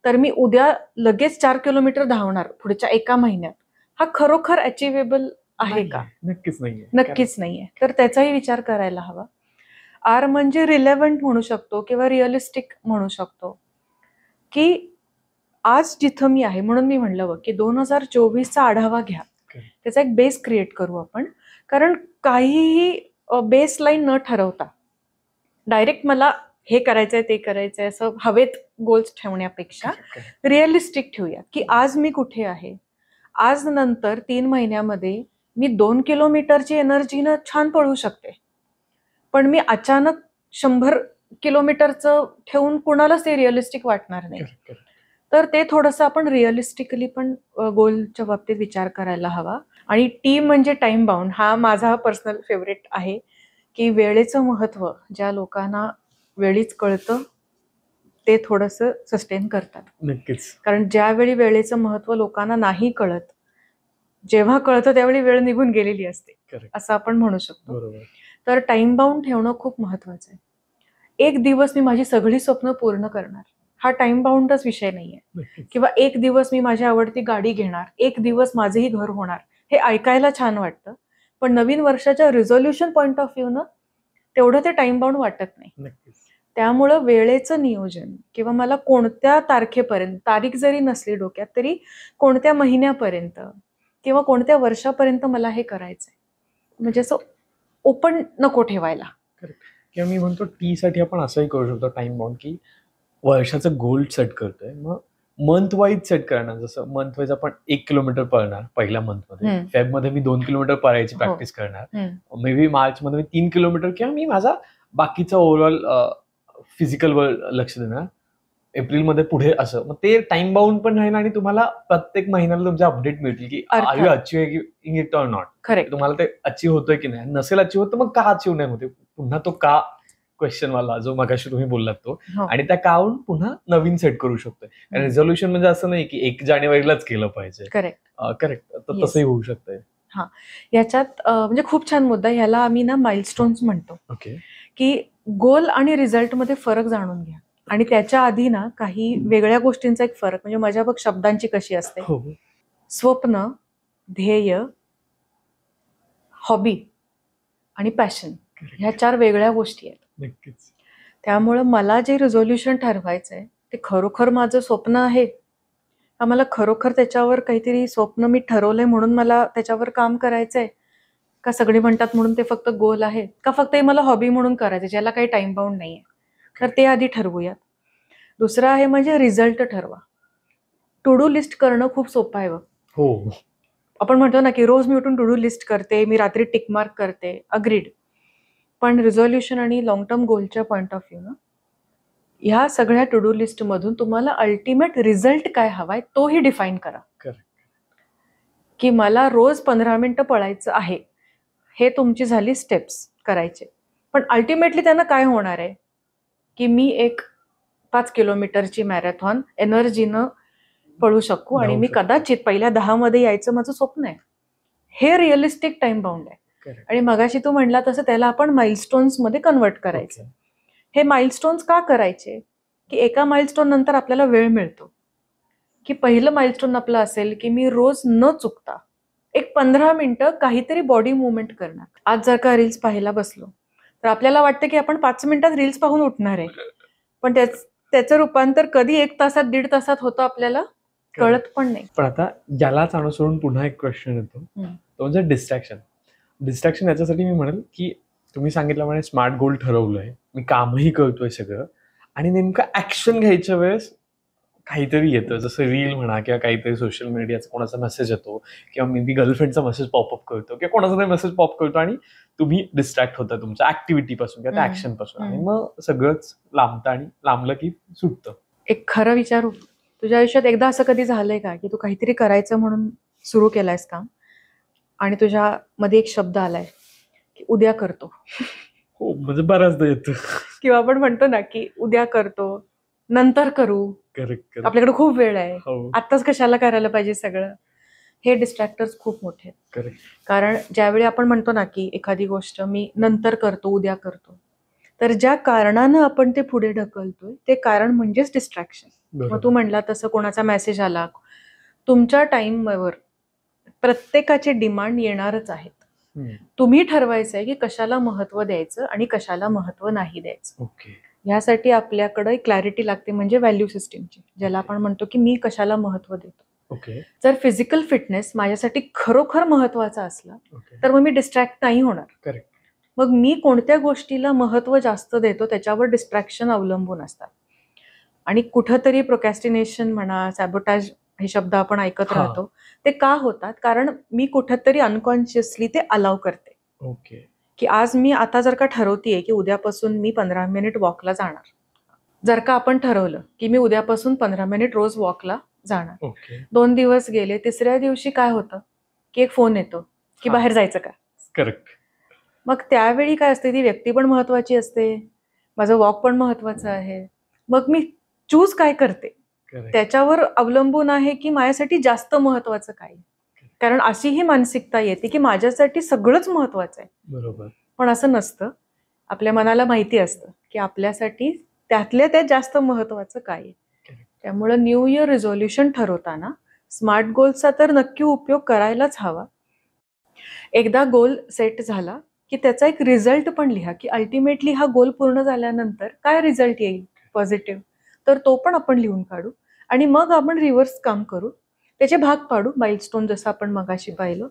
तर मी उद्या लगेच 4 किलोमीटर धावणार पुढच्या 1 महिन्यात, हा खरोखर अचिव्हेबल आहे का? नक्कीच नाहीये. नक्कीच नाहीये. तर त्याचाही विचार करायला हवा. आर म्हणजे रिलेव्हंट म्हणू शकतो किंवा रिअलिस्टिक म्हणू शकतो, की आज जिथं मी आहे, म्हणून मी म्हणलं बघ की 2024चा आढावा घ्या, त्याचा एक बेस क्रिएट करू आपण. कारण काहीही बेसलाईन न ठरवता डायरेक्ट मला हे करायचंय ते करायचंय असं हवेत गोल्स ठेवण्यापेक्षा रिअलिस्टिक ठेवूया, की आज मी कुठे आहे. आज नंतर 3 महिन्यामध्ये मी 2 किलोमीटरची एनर्जीनं छान पळू शकते, पण मी अचानक 100 किलोमीटरचं ठेवून कुणालाच ते रिअलिस्टिक वाटणार नाही. तर ते थोडंसं आपण रिअलिस्टिकली पण गोलच्या बाबतीत विचार करायला हवा. आणि टी म्हणजे टाइम बाउंड, हा माझा पर्सनल फेवरेट आहे, की वेळेचं महत्व ज्या लोकांना वेळीच कळतं ते थोडंसं सस्टेन करतात. नक्कीच. कारण ज्यावेळी वेळेचं महत्व लोकांना नाही कळत, जेव्हा कळतं त्यावेळी वेळ निघून गेलेली असते, Correct. असं आपण म्हणू शकतो. बरोबर. तर टाइम बाउंड ठेवणं खूप महत्वाचं आहे. एक दिवस मी माझी सगळी स्वप्न पूर्ण करणार, हा टाइम बाउंडच विषय नाहीये. नक्कीच. किंवा एक दिवस मी माझी आवडती गाडी घेणार, एक दिवस माझंही घर होणार, हे ऐकायला छान वाटतं, पण नवीन वर्षाच्या रिझोल्युशन पॉइंट ऑफ व्ह्यू न तेवढं ते टाइम बाउंड वाटत नाही. नक्कीच. त्यामुळं वेळेचं नियोजन किंवा मला कोणत्या तारखेपर्यंत, तारीख जरी नसली डोक्यात तरी कोणत्या महिन्यापर्यंत किंवा कोणत्या वर्षापर्यंत मला हे करायचंय, म्हणजे असं ओपन नको ठेवायला. किंवा मी म्हणतो टी साठी आपण असंही करू शकतो टाइम बाउंड, की वर्षाचं गोल सेट करतोय, मग मंथ वाईज सेट करणार. जसं मंथ वाईज आपण 1 किलोमीटर पळणार पहिल्या मंथमध्ये, फेब मध्ये मी 2 किलोमीटर पळायची प्रॅक्टिस करणार, मे बी मार्च मध्ये मी 3 किलोमीटर, किंवा मी माझा बाकीचा ओव्हरऑल फिजिकलवर लक्ष देणार, एप्रिलमध्ये पुढे असं. मग ते टाइम बाउंड पण राहील आणि तुम्हाला प्रत्येक महिन्याला तुमचे अपडेट मिळतील की are you achieving it or not. Correct. तुम्हाला ते अचीव्ह होतोय की नाही. नसेल अचीव्ह होत तर मग का अचीव्ह नाही होते, पुन्हा तो का क्वेश्चन वाला जो मगाशी तुम्ही बोललात तो, आणि त्या काउन पुन्हा नवीन सेट करू शकतोय. आणि रिझोल्युशन म्हणजे असं नाही की 1 जानेवारीलाच केलं पाहिजे. करेक्ट. करेक्ट. तर तसंही होऊ शकतंय. हा, याच्यात म्हणजे खूप छान मुद्दा, ह्याला आम्ही ना माइलस्टोन्स म्हणतो. ओके. की गोल आणि रिझल्ट मध्ये फरक जाणून घ्या. आणि त्याच्या आधी ना काही वेगळ्या गोष्टींचा एक फरक, म्हणजे माझ्या बघ शब्दांची कशी असते. स्वप्न, ध्येय, हॉबी आणि पॅशन, ह्या 4 वेगळ्या गोष्टी आहेत. नक्कीच. त्यामुळं मला जे रिझोल्युशन ठरवायचंय ते खरोखर माझं स्वप्न आहे का, मला खरोखर त्याच्यावर काहीतरी स्वप्न मी ठरवलंय म्हणून मला त्याच्यावर काम करायचंय का, सगळे म्हणतात म्हणून ते फक्त गोल आहे का, फक्त हे मला हॉबी म्हणून करायचं ज्याला काही टाइम बाउंड नाहीये. तर ते आधी ठरवूयात. दुसरं आहे म्हणजे रिझल्ट ठरवा. टू डू लिस्ट करणं खूप सोपं आहे बघ. हो. आपण म्हणतो ना की रोज मी उठून टू डू लिस्ट करते, मी रात्री टिक मार्क करते, अग्रीड. पण रिझोल्युशन आणि लॉंग टर्म गोलच्या पॉइंट ऑफ व्ह्यू ना, ह्या सगळ्या टू डू लिस्ट मधून तुम्हाला अल्टिमेट रिझल्ट काय हवाय तोही डिफाईन करा. की मला रोज 15 मिनिटं पळायचं आहे, हे तुमची झाली स्टेप्स करायचे. पण अल्टिमेटली त्यांना काय होणार आहे की मी एक 5 किलोमीटरची मॅरेथॉन एनर्जीनं पळू शकू आणि मी कदाचित पहिल्या 10 मध्ये यायचं माझं स्वप्न आहे. हे रिअलिस्टिक टाइम बाउंड आहे. आणि मगाशी तू म्हणला तसं त्याला आपण माइलस्टोन्स मध्ये कन्वर्ट करायचं. हे माइलस्टोन्स का करायचे की एका माइलस्टोन नंतर आपल्याला वेळ मिळतो. की पहिलं माइलस्टोन आपलं असेल की मी रोज न चुकता एक 15 मिनिटं काहीतरी बॉडी मुवमेंट करणार. आज जर का रील्स पाहायला बसलो तर आपल्याला वाटतं की आपण 5 मिनिटात रील्स पाहून उठणार आहे, पण त्याचं रूपांतर कधी 1 तासात 1.5 तासात होतं आपल्याला कळत पण नाही. पण आता यालाच अनुसरून पुन्हा एक क्वेश्चन येतो, तो म्हणजे डिस्ट्रॅक्शन. डिस्ट्रॅक्शन याच्यासाठी मी म्हणेल की तुम्ही सांगितल्याप्रमाणे स्मार्ट गोल ठरवलंय, मी कामही करतोय सगळं, आणि नेमकं ऍक्शन घ्यायच्या वेळेस काहीतरी येतं, जसं रील म्हणा किंवा काहीतरी सोशल मीडियाचा कोणाचा मेसेज येतो किंवा मे बी गर्लफ्रेंडचा मेसेज पॉपअप करतो किंवा कोणाचा तरी मेसेज पॉप करतो आणि तुम्ही डिस्ट्रॅक्ट होता तुमच्या ऍक्टिव्हिटीपासून किंवा त्या ऍक्शन पासून, आणि मग सगळंच लांबतं आणि लांबलं की सुटतं. एक खरं विचारू, तुझ्या आयुष्यात एकदा असं कधी झालंय का की तू काहीतरी करायचं म्हणून सुरू केलंयस काम आणि तुझ्या मध्ये एक शब्द आलाय की उद्या करतो, हो, म्हणजे बऱ्याचदा येतं. किंवा आपण म्हणतो ना की उद्या करतो, नंतर करू, करेक्ट. आपल्याकडे खूप वेळ आहे, हो. आत्ताच कशाला करायला पाहिजे सगळं. हे डिस्ट्रॅक्टर्स खूप मोठे आहेत. करेक्ट. कारण ज्यावेळी आपण म्हणतो ना की एखादी गोष्ट मी नंतर करतो, उद्या करतो, तर ज्या कारणानं आपण ते पुढे ढकलतोय ते कारण म्हणजेच डिस्ट्रॅक्शन. मग तू म्हणला तसं कोणाचा मेसेज आला, तुमच्या टाइमवर प्रत्येकाचे डिमांड येणारच आहेत. तुम्ही ठरवायचंय की कशाला महत्व द्यायचं आणि कशाला महत्व नाही द्यायचं. ओके. यासाठी आपल्याकडे क्लॅरिटी लागते, म्हणजे व्हॅल्यू सिस्टीमची, ज्याला आपण म्हणतो की मी कशाला महत्व देतो. ओके. जर फिजिकल फिटनेस माझ्यासाठी खरोखर महत्वाचा असला तर मग मी डिस्ट्रॅक्ट नाही होणार. करेक्ट. मग मी कोणत्या गोष्टीला महत्व जास्त देतो त्याच्यावर डिस्ट्रॅक्शन अवलंबून असतात. आणि कुठंतरी प्रोकॅस्टिनेशन म्हणा, सॅबोटॅज हे शब्द आपण ऐकत राहतो, ते का होतात? कारण मी कुठंतरी अनकॉन्शियसली ते अलाव करते. ओके. की आज मी आता जर का ठरवतेय की उद्यापासून मी 15 मिनिट वॉकला जाणार, जर का आपण ठरवलं की मी उद्यापासून 15 मिनिट रोज वॉकला जाणार, ओके. 2 दिवस गेले, तिसऱ्या दिवशी काय होतं की एक फोन येतो की बाहेर जायचं का. करेक्ट. मग त्यावेळी काय असते, ती व्यक्ती पण महत्वाची असते, माझं वॉक पण महत्वाचं आहे. मग मी चूज काय करते त्याच्यावर अवलंबून आहे की माझ्यासाठी जास्त महत्वाचं काय. कारण अशी ही मानसिकता येते की माझ्यासाठी सगळंच महत्वाचं आहे. बरोबर. पण असं नसतं. आपल्या मनाला माहिती असतं की आपल्यासाठी त्यातल्या त्यात जास्त महत्वाचं काय आहे. त्यामुळे न्यू इयर रिझोल्युशन ठरवताना स्मार्ट गोल्सचा तर नक्की उपयोग करायलाच हवा. एकदा गोल सेट झाला की त्याचा एक रिझल्ट पण लिहा की अल्टिमेटली हा गोल पूर्ण झाल्यानंतर काय रिझल्ट येईल पॉझिटिव्ह, तर तो पण आपण लिहून काढू आणि मग आपण रिव्हर्स काम करू, त्याचे भाग पाडू, माइलस्टोन जसं आपण मगाशी पाहिलं,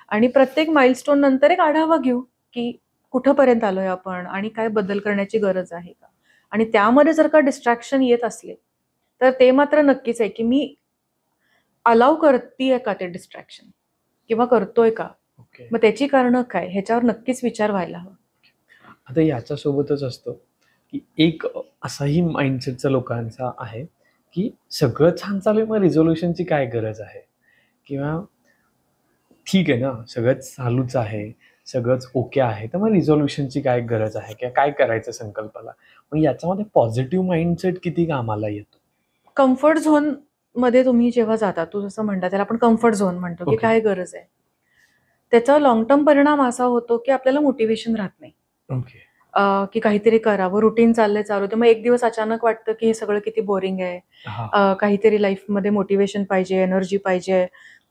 आणि प्रत्येक माइलस्टोन नंतर एक आढावा घेऊ की कुठंपर्यंत आलोय आपण आणि काय बदल करण्याची गरज आहे का. आणि त्यामध्ये जर का डिस्ट्रॅक्शन येत असले तर ते मात्र नक्कीच आहे की मी अलाव करतीये का ते डिस्ट्रॅक्शन किंवा करतोय का. मग त्याची कारणं काय, ह्याच्यावर नक्कीच विचार व्हायला हवा. आता याच्यासोबतच असतं की एक असाही माइंडसेटचा लोकांचा आहे की सगळं छान चालू आहे, मग रिझोल्युशनची काय गरज आहे, किंवा ठीक आहे ना, सगळंच चालूच आहे, सगळंच ओके आहे, तर मग रिझोल्युशनची काय गरज आहे किंवा काय करायचं संकल्पाला. मग याच्यामध्ये पॉझिटिव्ह माइंडसेट किती कामाला येतो. कम्फर्ट झोन मध्ये तुम्ही जेव्हा जाता, तू जसं म्हणता त्याला आपण कम्फर्ट झोन म्हणतो की काय गरज आहे, त्याचा लॉंग टर्म परिणाम असा होतो की आपल्याला मोटिवेशन राहत नाही. ओके. की काहीतरी करावं, रुटीन चाललंय चालू, तर मग एक दिवस अचानक वाटतं की हे सगळं किती बोरिंग आहे, काहीतरी लाईफमध्ये मोटिवेशन पाहिजे, एनर्जी पाहिजे,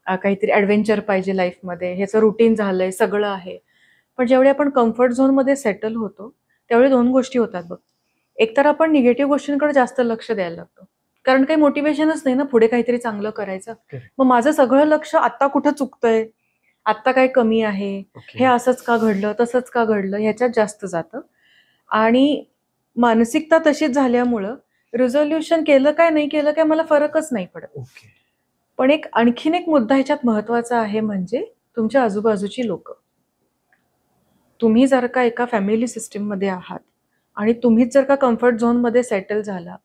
काहीतरी ॲडव्हेंचर पाहिजे लाईफमध्ये, ह्याचं रुटीन झालंय, सगळं आहे. पण ज्यावेळी आपण कम्फर्ट झोनमध्ये सेटल होतो त्यावेळी 2 गोष्टी होतात बघ. एकतर आपण निगेटिव्ह गोष्टींकडे जास्त लक्ष द्यायला लागतो, कारण काही मोटिवेशनच नाही ना पुढे काहीतरी चांगलं करायचं. मग माझं सगळं लक्ष आत्ता कुठं चुकतंय, आत्ता काय कमी आहे, हे असंच का घडलं, तसंच का घडलं, ह्याच्यात जास्त जातं. आणि मानसिकता तशीच झाल्यामुळं रिझोल्युशन केलं काय नाही केलं काय मला फरकच नाही पडत. पण आणखीन एक मुद्दा ह्याच्यात महत्वाचा आहे, म्हणजे तुमच्या आजूबाजूची लोक. तुम्ही जर का एका फॅमिली सिस्टीममध्ये आहात आणि तुम्हीच जर का कम्फर्ट झोनमध्ये सेटल झाला,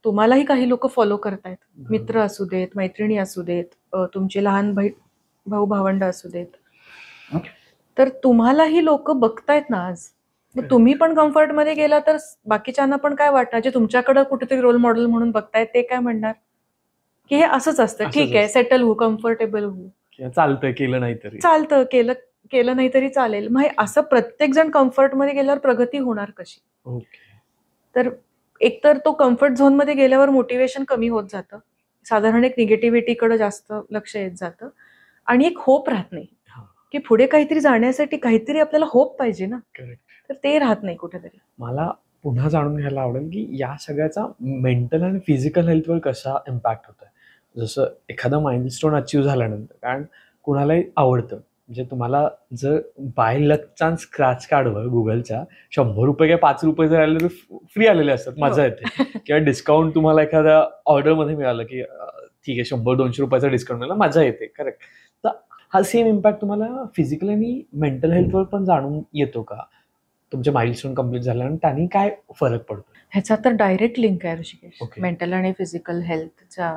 तुम्हालाही काही लोक फॉलो करतायत, मित्र असू देत, मैत्रिणी असू देत, तुमचे लहान भाऊ भावंड असू देत, तर तुम्हालाही लोक बघतायत ना आज. मग तुम्ही पण कम्फर्टमध्ये गेला तर बाकीच्यांना पण काय वाटणार, जे तुमच्याकडे कुठेतरी रोल मॉडेल म्हणून बघतायत ते काय म्हणणार की हे असंच असतं, ठीक आहे, सेटल होऊ, कम्फर्टेबल होऊ, चालतंय, केलं नाही तरी चालतं, केलं नाही तरी चालेल. मग असं प्रत्येक जण कम्फर्टमध्ये गेल्यावर प्रगती होणार कशी. तर एकतर तो कम्फर्ट झोनमध्ये गेल्यावर मोटिवेशन कमी होत जातं, साधारण एक निगेटिव्हिटीकडे जास्त लक्ष येत जातं, आणि एक होप राहत नाही की पुढे काहीतरी जाण्यासाठी काहीतरी आपल्याला होप पाहिजे ना, तर ते राहत नाही कुठेतरी. मला पुन्हा जाणून घ्यायला आवडेल की या सगळ्याचा मेंटल आणि फिजिकल हेल्थवर कसा इम्पॅक्ट होतोय. जसं एखादं माइलस्टोन अचीव्ह झाल्यानंतर, कारण कुणालाही आवडतं, म्हणजे तुम्हाला जर बाय लक चान्स स्क्रॅच कार्डवर गुगलच्या 100 रुपये किंवा 5 रुपये जर आले तर फ्री आलेले असतात, मजा येते. किंवा डिस्काउंट तुम्हाला एखाद्या ऑर्डरमध्ये मिळालं की ठीक आहे 100-200 रुपयाचा डिस्काउंट मिळाला, मजा येते. करेक्ट. तर हा सेम इम्पॅक्ट तुम्हाला फिजिकल आणि मेंटल हेल्थवर पण जाणून येतो का, तुमचे माइलस्टोन कम्प्लीट झाल्यानंतर त्यांनी काय फरक पडतो. ह्याचा तर डायरेक्ट लिंक आहे ऋषिकेश, मेंटल आणि फिजिकल हेल्थच्या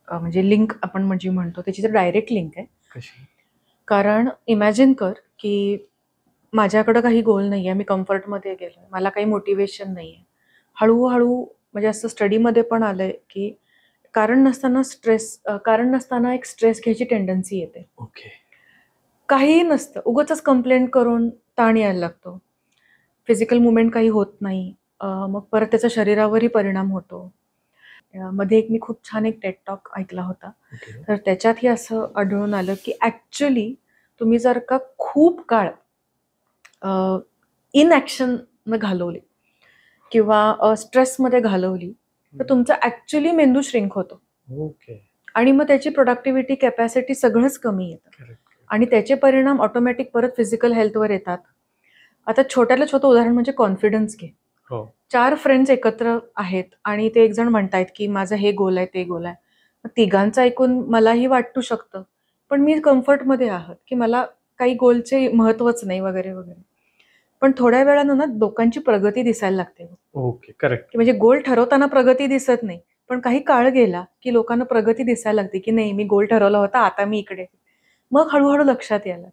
म्हणजे लिंक आपण म्हणजे म्हणतो त्याची तर डायरेक्ट लिंक आहे. कशी? कारण इमॅजिन कर की माझ्याकडं काही गोल नाही आहे, मी कम्फर्टमध्ये गेलो, मला काही मोटिवेशन नाही आहे. हळूहळू म्हणजे असं स्टडीमध्ये पण आलंय की कारण नसताना एक स्ट्रेस घ्यायची टेंडन्सी येते. ओके. काहीही नसतं, उगाचच कंप्लेंट करून ताण यायला लागतो. फिजिकल मुवमेंट काही होत नाही. मग परत त्याचा शरीरावरही परिणाम होतो. मध्ये एक मी खूप छान एक टेड टॉक ऐकला होता. ओके. तर त्याच्यातही असं आढळून आलं की ॲक्च्युली तुम्ही जर का खूप काळ इनॲक्शन घालवली किंवा स्ट्रेसमध्ये घालवली तर तुमचा ॲक्च्युली मेंदू श्रिंक होतो ओके. आणि मग त्याची प्रोडक्टिव्हिटी कॅपॅसिटी सगळंच कमी येतं करेक्ट. आणि त्याचे परिणाम ऑटोमॅटिक परत फिजिकल हेल्थवर येतात. आता छोट्याला छोटं उदाहरण म्हणजे कॉन्फिडन्स घे. हो. 4 फ्रेंड्स एकत्र आहेत आणि ते एक जण म्हणतायत की माझं हे गोल आहे, ते गोल आहे. मग तिघांचं ऐकून मलाही वाटू शकतं, पण मी कम्फर्टमध्ये आहात की मला काही गोलचे महत्त्वच नाही वगैरे, वगैरे. पण थोड्या वेळानं ना लोकांची प्रगती दिसायला लागते. ओके. करेक्ट. की म्हणजे गोल ठरवताना प्रगती दिसत नाही. पण काही काळ गेला की लोकांना प्रगती दिसायला लागते की नाही मी गोल ठरवला होता, आता मी इकडे. मग हळूहळू लक्षात यायला.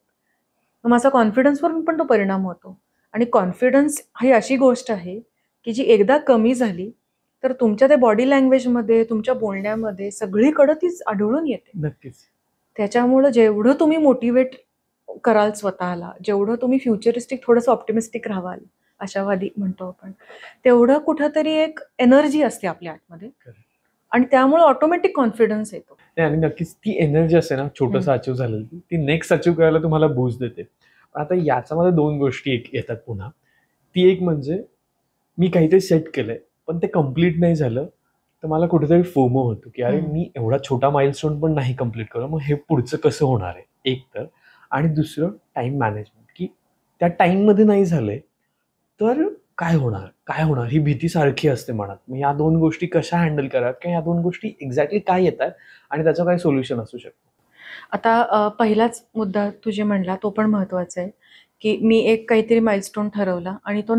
मग माझा कॉन्फिडन्सवरून पण तो परिणाम होतो आणि कॉन्फिडन्स ही अशी गोष्ट आहे की जी एकदा कमी झाली तर तुमच्या त्या बॉडी लँग्वेजमध्ये, तुमच्या बोलण्यामध्ये सगळीकडे तीच आढळून येते. नक्कीच. त्याच्यामुळं जेवढं तुम्ही मोटिवेट कराल स्वतःला, जेवढं तुम्ही फ्युचरिस्टिक थोडंसं ऑप्टिमिस्टिक राहाल, आशावादी म्हणतो आपण, तेवढं कुठंतरी एक एनर्जी असते आपल्या आतमध्ये Correct. आणि त्यामुळे ऑटोमॅटिक कॉन्फिडन्स येतो. नाही, आणि नक्कीच ती एनर्जी असते ना, छोटंसं अचीव्ह झालेली, ती नेक्स्ट अचीव्ह करायला तुम्हाला बूस्ट देते. पण आता याच्यामध्ये 2 गोष्टी येतात पुन्हा. ती एक म्हणजे मी काहीतरी सेट केलंय, पण ते कंप्लीट नाही झालं, तर मला कुठेतरी फोमो होतो, की अरे मी एवढा छोटा माइलस्टोन पण नाही कंप्लीट केलं, मग हे पुढचं कसं होणार आहे? एक तर. आणि दुसरं टाईम मॅनेजमेंट, की त्या टाईममध्ये नाही झालंय, तर काय होणार? काय होणार? ही भीती सारखी असते मनात. मग या 2 गोष्टी कशा हँडल कराव्यात? किंवा या 2 गोष्टी एक्झॅक्टली काय येतात आणि त्याचं काय सोल्युशन असू शकतं? आता पहिलाच मुद्दा तू जे म्हणला तो पण महत्वाचा आहे, की मी एक काहीतरी माइलस्टोन ठरवला आणि तो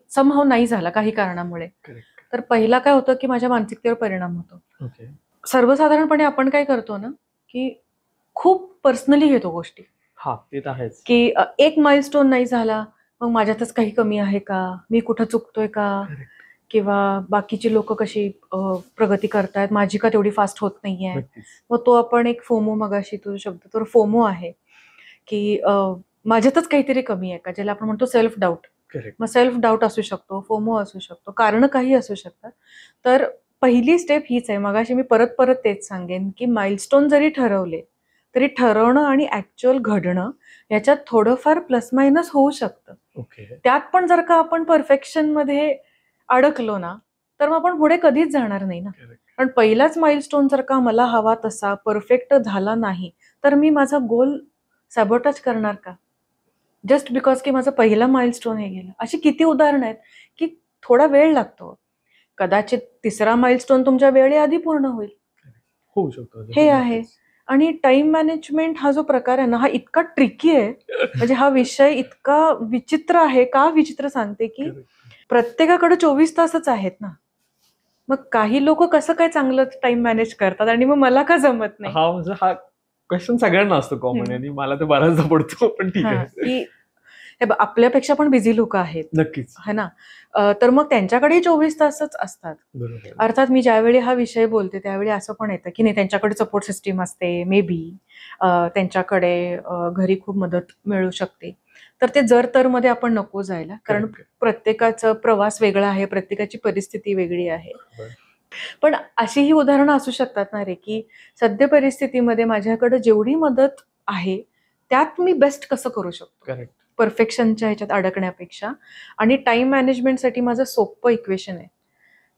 समहाऊ नाही झाला काही कारणामुळे. करेक्ट. तर पहिला काय होतं, की माझ्या मानसिकतेवर परिणाम होतो. ओके. सर्वसाधारणपणे आपण काय करतो ना, की खूप पर्सनली घेतो गोष्टी, हां, ते तर आहेच. की एक माइलस्टोन नाही झाला, मग माझ्यातच काही कमी आहे का? मी कुठं चुकतोय का? करेक्ट. किंवा बाकीची लोकं कशी प्रगती करतायत, माझी का तेवढी फास्ट होत नाहीये? नक्कीच. मग तो आपण एक फोमो मगाशी तो शब्द तर फोमो आहे, की माझ्यातच काहीतरी कमी आहे का? ज्याला आपण म्हणतो सेल्फ डाऊट. करेक्ट. मग सेल्फ डाऊट असू शकतो, फोमो असू शकतो, कारणं काही असू शकतात. तर पहिली स्टेप हीच आहे. मगाशी मी परत तेच सांगेन, की माइलस्टोन जरी ठरवले, तरी ठरवणं आणि ॲक्च्युअल घडणं याच्यात थोडंफार प्लस मायनस होऊ शकतं. ओके. त्यात पण जर का आपण परफेक्शनमध्ये अडकलो ना, तर मग आपण पुढे कधीच जाणार नाही ना. करेक्ट. पण पहिलाच माइलस्टोन जर का मला हवा तसा परफेक्ट झाला नाही, तर मी माझा गोल सॅबोटाज करणार का? जस्ट बिकॉज की माझं पहिला माइलस्टोन हे गेलं. अशी किती उदाहरणं आहेत, की थोडा वेळ लागतो. कदाचित 3रा माइलस्टोन तुमच्या वेळेआधी पूर्ण होईल. होऊ शकतो. हे आहे. आणि टाईम मॅनेजमेंट हा जो प्रकार आहे ना, हा इतका ट्रिकी आहे. म्हणजे हा विषय इतका विचित्र आहे. का विचित्र सांगते, की प्रत्येकाकडे 24 तासच आहेत ना. मग काही लोकं कसं काय चांगलं टाईम मॅनेज करतात आणि मग मला का जमत नाही? म्हणजे हा क्वेश्चन सगळ्यांना असतो कॉमन आणि मला तर बऱ्याचदा पडतो, पण ठीक हां, आहे. की हे बघ आपल्यापेक्षा पण बिझी लोकं आहेत. नक्कीच. है ना? तर मग त्यांच्याकडेही 24 तासच असतात. बरोबर. अर्थात मी ज्यावेळी हा विषय बोलते त्यावेळी असं पण येतं, की नाही त्यांच्याकडे सपोर्ट सिस्टम असते मे बी. त्यांच्याकडे घरी खूप मदत मिळू शकते. तर ते जर-तरमध्ये आपण नको जायला. कारण Correct. प्रत्येकाचा प्रवास वेगळा आहे, प्रत्येकाची परिस्थिती वेगळी आहे. बरं. पण अशीही उदाहरणं असू शकतात ना रे, की सद्य परिस्थितीमध्ये माझ्याकडे जेवढी मदत आहे, त्यात मी बेस्ट कसं करू शकतो? करेक्ट. परफेक्शनच्या ह्याच्यात अडकण्यापेक्षा. आणि टाईम मॅनेजमेंटसाठी माझं सोपं इक्वेशन आहे.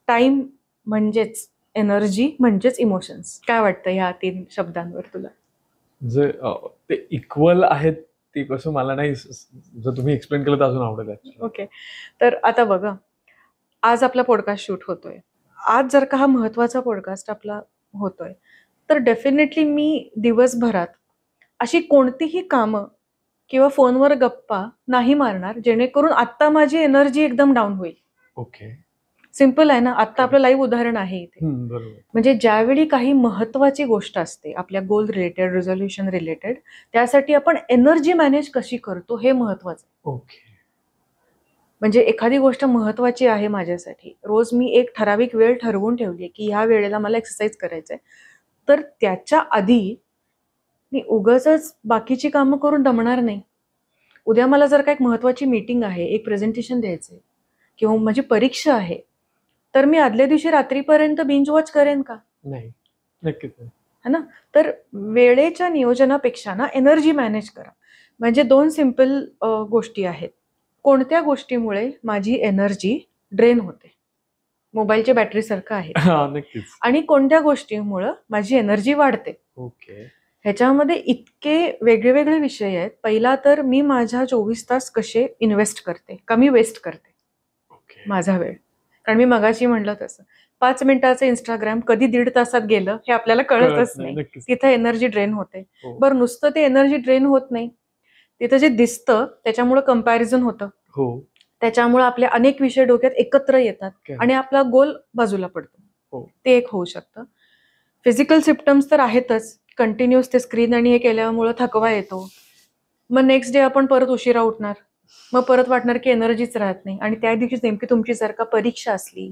टाईम म्हणजेच एनर्जी म्हणजेच इमोशन्स. काय वाटतं ह्या 3 शब्दांवर तुला? जे ते इक्वल आहेत ते कसं मला नाही जर तुम्ही एक्सप्लेन केलं तर अजून आवडेल actually. ओके. तर आता बघा, आज आपला पॉडकास्ट शूट होतोय. आज जर का हा महत्त्वाचा पॉडकास्ट आपला होतोय, तर डेफिनेटली मी दिवसभरात अशी कोणतीही कामं किंवा फोनवर गप्पा नाही मारणार, जेणेकरून आत्ता माझी एनर्जी एकदम डाऊन होईल. ओके. सिम्पल आहे ना. आता आपलं लाईव्ह उदाहरण आहे इथे. बरोबर. म्हणजे ज्यावेळी काही महत्वाची गोष्ट असते आपल्या गोल रिलेटेड, रिझोल्युशन रिलेटेड, त्यासाठी आपण एनर्जी मॅनेज कशी करतो हे महत्वाचं आहे. ओके. म्हणजे एखादी गोष्ट महत्वाची आहे माझ्यासाठी, रोज मी एक ठराविक वेळ ठरवून ठेवली की ह्या वेळेला मला एक्सरसाइज करायचंय, तर त्याच्या आधी मी उगाचच बाकीची कामं करून दमणार नाही. उद्या मला जर काही महत्वाची मीटिंग आहे, एक प्रेझेंटेशन द्यायचंय किंवा माझी परीक्षा आहे, तर मी आदल्या दिवशी रात्रीपर्यंत बिंज वॉच करेन का? नाही, नक्कीच नाही. है ना. तर वेळेच्या नियोजनापेक्षा ना एनर्जी मॅनेज करा. म्हणजे 2 सिंपल गोष्टी आहेत. कोणत्या गोष्टीमुळे माझी एनर्जी ड्रेन होते, मोबाईलच्या बॅटरी सारखं आहे, नक्कीच. आणि कोणत्या गोष्टीमुळं माझी एनर्जी वाढते. ओके. ह्याच्यामध्ये इतके वेगळे वेगळे विषय आहेत. पहिला तर मी माझ्या 24 तास कसे इन्व्हेस्ट करते, कमी वेस्ट करते माझा वेळ. कारण मी मगाशी म्हणलं तसं 5 मिनिटाचं इंस्टाग्राम कधी 1.5 तासात गेलं हे आपल्याला कळतच नाही. तिथं एनर्जी ड्रेन होते. बरं, नुसतं ते एनर्जी ड्रेन होत नाही, तिथं जे दिसतं त्याच्यामुळे कंपॅरिझन होतं. त्याच्यामुळे आपले अनेक विषय डोक्यात एकत्र येतात आणि आपला गोल बाजूला पडतो. ते एक होऊ शकतं. फिजिकल सिम्पटम्स तर आहेतच. कंटिन्युअस ते स्क्रीन आणि हे केल्यामुळे थकवा येतो. मग नेक्स्ट डे आपण परत उशिरा उठणार, मग परत वाटणार की एनर्जीच राहत नाही. आणि त्या दिवशी नेमकी तुमची जर का परीक्षा असली,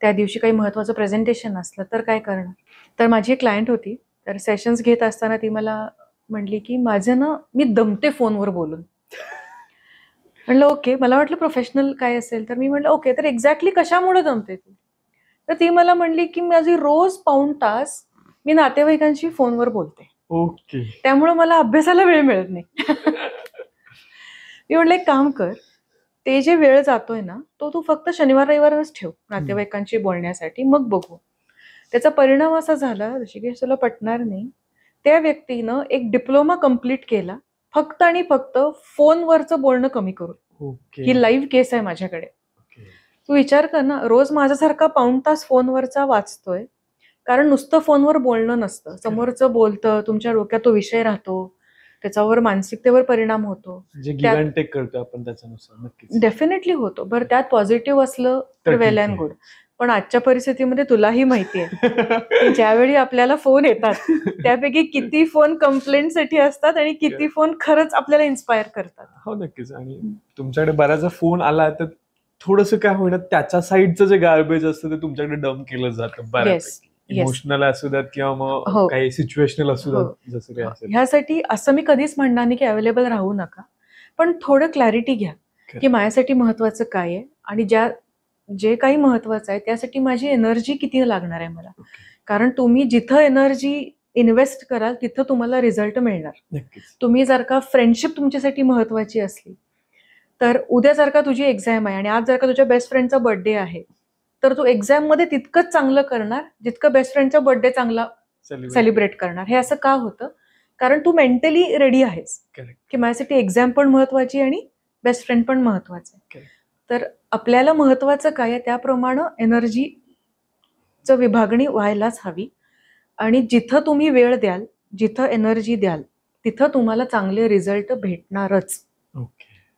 त्या दिवशी काही महत्वाचं प्रेझेंटेशन असलं तर काय करणार? तर माझी एक क्लायंट होती, तर सेशन्स घेत असताना ती मला म्हणली की माझं ना, मी दमते फोनवर बोलून. म्हणलं ओके. मला वाटलं प्रोफेशनल काय असेल, तर मी म्हटलं ओके, तर एक्झॅक्टली कशामुळे दमते तू? तर ती मला म्हणली की माझी रोज पाऊण तास मी नातेवाईकांशी फोनवर बोलते. ओके. त्यामुळे मला अभ्यासाला वेळ मिळत नाही. मी म्हटलं एक काम कर, ते जे वेळ जातोय ना, तो तू फक्त शनिवार रविवारच ठेव नातेवाईकांशी बोलण्यासाठी, मग बघू. त्याचा परिणाम असा झाला, ऋषिकेश तुला पटणार नाही, त्या व्यक्तीनं एक डिप्लोमा कम्प्लीट केला फक्त आणि फक्त फोनवरचं बोलणं कमी करून. ही लाईव्ह केस आहे माझ्याकडे. तू विचार कर ना, रोज माझ्यासारखा पाऊण तास फोनवरचा वाचतोय, कारण नुसतं फोनवर बोलणं नसतं, समोरचं बोलतं, तुमच्या डोक्यात तो विषय राहतो, त्याच्यावर मानसिकतेवर परिणाम होतो. करतो आपण त्याच्यानुसार नक्कीच डेफिनेटली होतो. बरं, त्यात पॉझिटिव्ह असलं तर वेल अँड गुड. पण आजच्या परिस्थितीमध्ये तुलाही माहिती आहे ज्यावेळी आपल्याला फोन येतात त्यापैकी किती फोन कंप्लेंटसाठी असतात आणि किती फोन खरंच आपल्याला इन्स्पायर करतात. हो नक्कीच. आणि तुमच्याकडे बराचसा फोन आला तर थोडंसं काय होणार, त्याच्या साईडचं जे गार्बेज असतं ते तुमच्याकडे डम्प केलं जातं बऱ्यापैकी. इमोशनल असू द्यात किंवा मग काही सिच्युएशनल असू द्यात, जसं काही असेल. ह्यासाठी असं मी कधीच म्हणणार नाही की अवेलेबल राहू नका, पण थोडं क्लॅरिटी घ्या की माझ्यासाठी महत्वाचं काय आहे आणि जे काही महत्वाचं आहे त्यासाठी माझी एनर्जी किती लागणार आहे मला. कारण तुम्ही जिथं एनर्जी इन्व्हेस्ट कराल तिथं तुम्हाला रिझल्ट मिळणार. तुम्ही जर का फ्रेंडशिप तुमच्यासाठी महत्वाची असली, तर उद्या जर का तुझी एक्झाम आहे आणि आज जर का तुझ्या बेस्ट फ्रेंडचा बर्थडे आहे, तर तू एक्झाम मध्ये तितकंच चांगलं करणार जितकं बेस्ट फ्रेंडचा बर्थडे चांगला सेलिब्रेट करणार. हे असं का होतं? कारण तू मेंटली रेडी आहेस की माझ्यासाठी एक्झाम पण महत्वाची आणि बेस्ट फ्रेंड पण महत्वाचं आहे. तर आपल्याला महत्वाचं काय आहे त्याप्रमाणे एनर्जीचं विभागणी व्हायलाच हवी. आणि जिथं तुम्ही वेळ द्याल, जिथं एनर्जी द्याल, तिथं तुम्हाला चांगले रिझल्ट भेटणारच.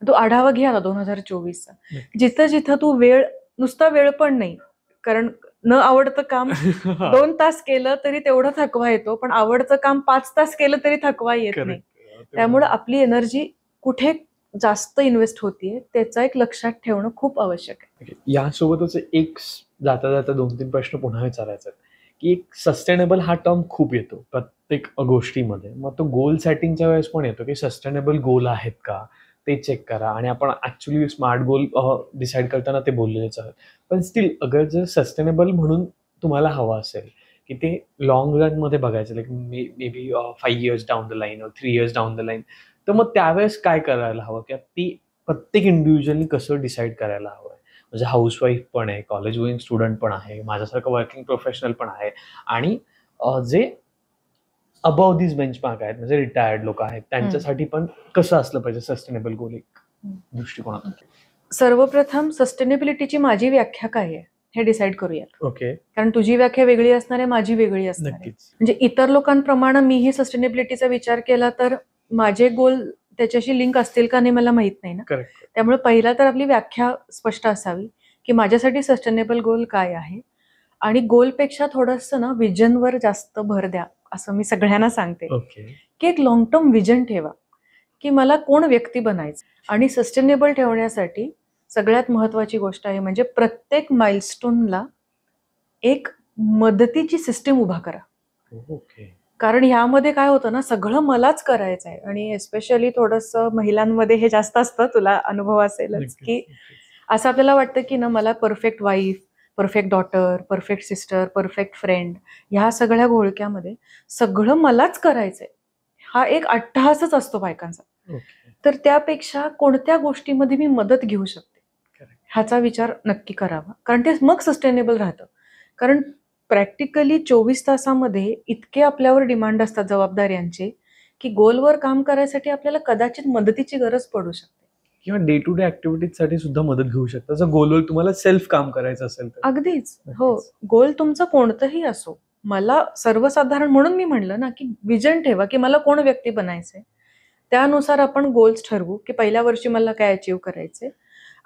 तो आढावा घ्या आता 2024चा. जिथं जिथं तू नुसता वेळ पण नाही, कारण न आवडतं काम 2 तास केलं तरी तेवढं थकवा येतो, पण आवडतं काम 5 तास केलं तरी थकवा येत नाही. त्यामुळे आपली एनर्जी कुठे जास्त इन्व्हेस्ट होतीये त्याचा एक लक्षात ठेवणं खूप आवश्यक आहे. यासोबतच एक जाता जाता 2-3 प्रश्न पुन्हा विचारायचा की एक सस्टेनेबल हा टर्म खूप येतो प्रत्येक गोष्टीमध्ये. मग तो गोल सेटिंगच्या वेळेस पण येतो की सस्टेनेबल गोल आहेत का ते चेक करा. आणि आपण ऍक्च्युली स्मार्ट गोल डिसाईड करताना ते बोललेलेच आहोत. पण स्टील अगर जर सस्टेनेबल म्हणून तुम्हाला हवं असेल की ते लॉंग रन मध्ये बघायचं, like may be 5 years down the line 3 years down the line, तर मग त्यावेळेस काय करायला हवं किंवा ती प्रत्येक इंडिव्हिज्युअली कसं डिसाईड करायला हवं? म्हणजे हाऊसवाईफ पण आहे, कॉलेज गोईंग स्टुडंट पण आहे, माझ्यासारखं वर्किंग प्रोफेशनल पण आहे, आणि जे अबाव दिस बेंचमार्क आहेत म्हणजे रिटायर्ड लोक आहेत त्यांच्यासाठी पण कसं असलं पाहिजे सस्टेनेबल गोल एक दृष्टिकोनातून? सर्वप्रथम सस्टेनेबिलिटीची माझी व्याख्या काय आहे हे डिसाईड करूया. ओके. कारण तुझी व्याख्या वेगळी असणार आहे, माझी वेगळी असणार आहे. म्हणजे इतर लोकांप्रमाणे मीही सस्टेनेबिलिटीचा विचार केला तर माझे गोल त्याच्याशी लिंक असतील का नाही मला माहित नाही ना. त्यामुळे पहिला तर आपली व्याख्या स्पष्ट असावी की माझ्यासाठी सस्टेनेबल गोल काय आहे, आणि गोलपेक्षा थोडंसं ना विजनवर जास्त भर द्या, असं मी सगळ्यांना सांगते. ओके. की एक लॉंग टर्म विजन ठेवा, की मला कोण व्यक्ती बनायचं. आणि सस्टेनेबल ठेवण्यासाठी सगळ्यात महत्वाची गोष्ट आहे म्हणजे प्रत्येक माइलस्टोनला एक मदतीची सिस्टीम उभा करा. ओके. कारण ह्यामध्ये काय होतं ना, सगळं मलाच करायचं आहे, आणि एस्पेशली थोडंसं महिलांमध्ये हे जास्त असतं, तुला अनुभव असेलच, नक्कीच, की नक्कीच. असं आपल्याला वाटतं की ना मला perfect wife, perfect daughter, perfect sister, perfect friend, ह्या सगळ्या घोळक्यामध्ये सगळं मलाच करायचंय, हा एक अट्टहासच असतो बायकांचा. ओके. तर त्यापेक्षा कोणत्या गोष्टीमध्ये मी मदत घेऊ शकते करेक्ट. ह्याचा विचार नक्की करावा, कारण ते मग सस्टेनेबल राहतं. कारण प्रॅक्टिकली 24 तासामध्ये इतके आपल्यावर डिमांड असतात जबाबदाऱ्यांचे, की गोलवर काम करायसाठी आपल्याला कदाचित मदतीची गरज पडू शकते. किंवा डे टू डे ऍक्टिव्हिटीजसाठी सुद्धा मदत घेऊ शकता, जर गोलवर तुम्हाला सेल्फ काम करायचं असेल तर. अगदीच हो. नक्कीच. गोल तुमचं कोणतंही असो, मला सर्वसाधारण म्हणून मी म्हणलं ना, की विजन ठेवा, की मला कोण व्यक्ती बनायचंय. त्यानुसार आपण गोल्स ठरवू, की पहिल्या वर्षी मला काय अचीव्ह करायचंय,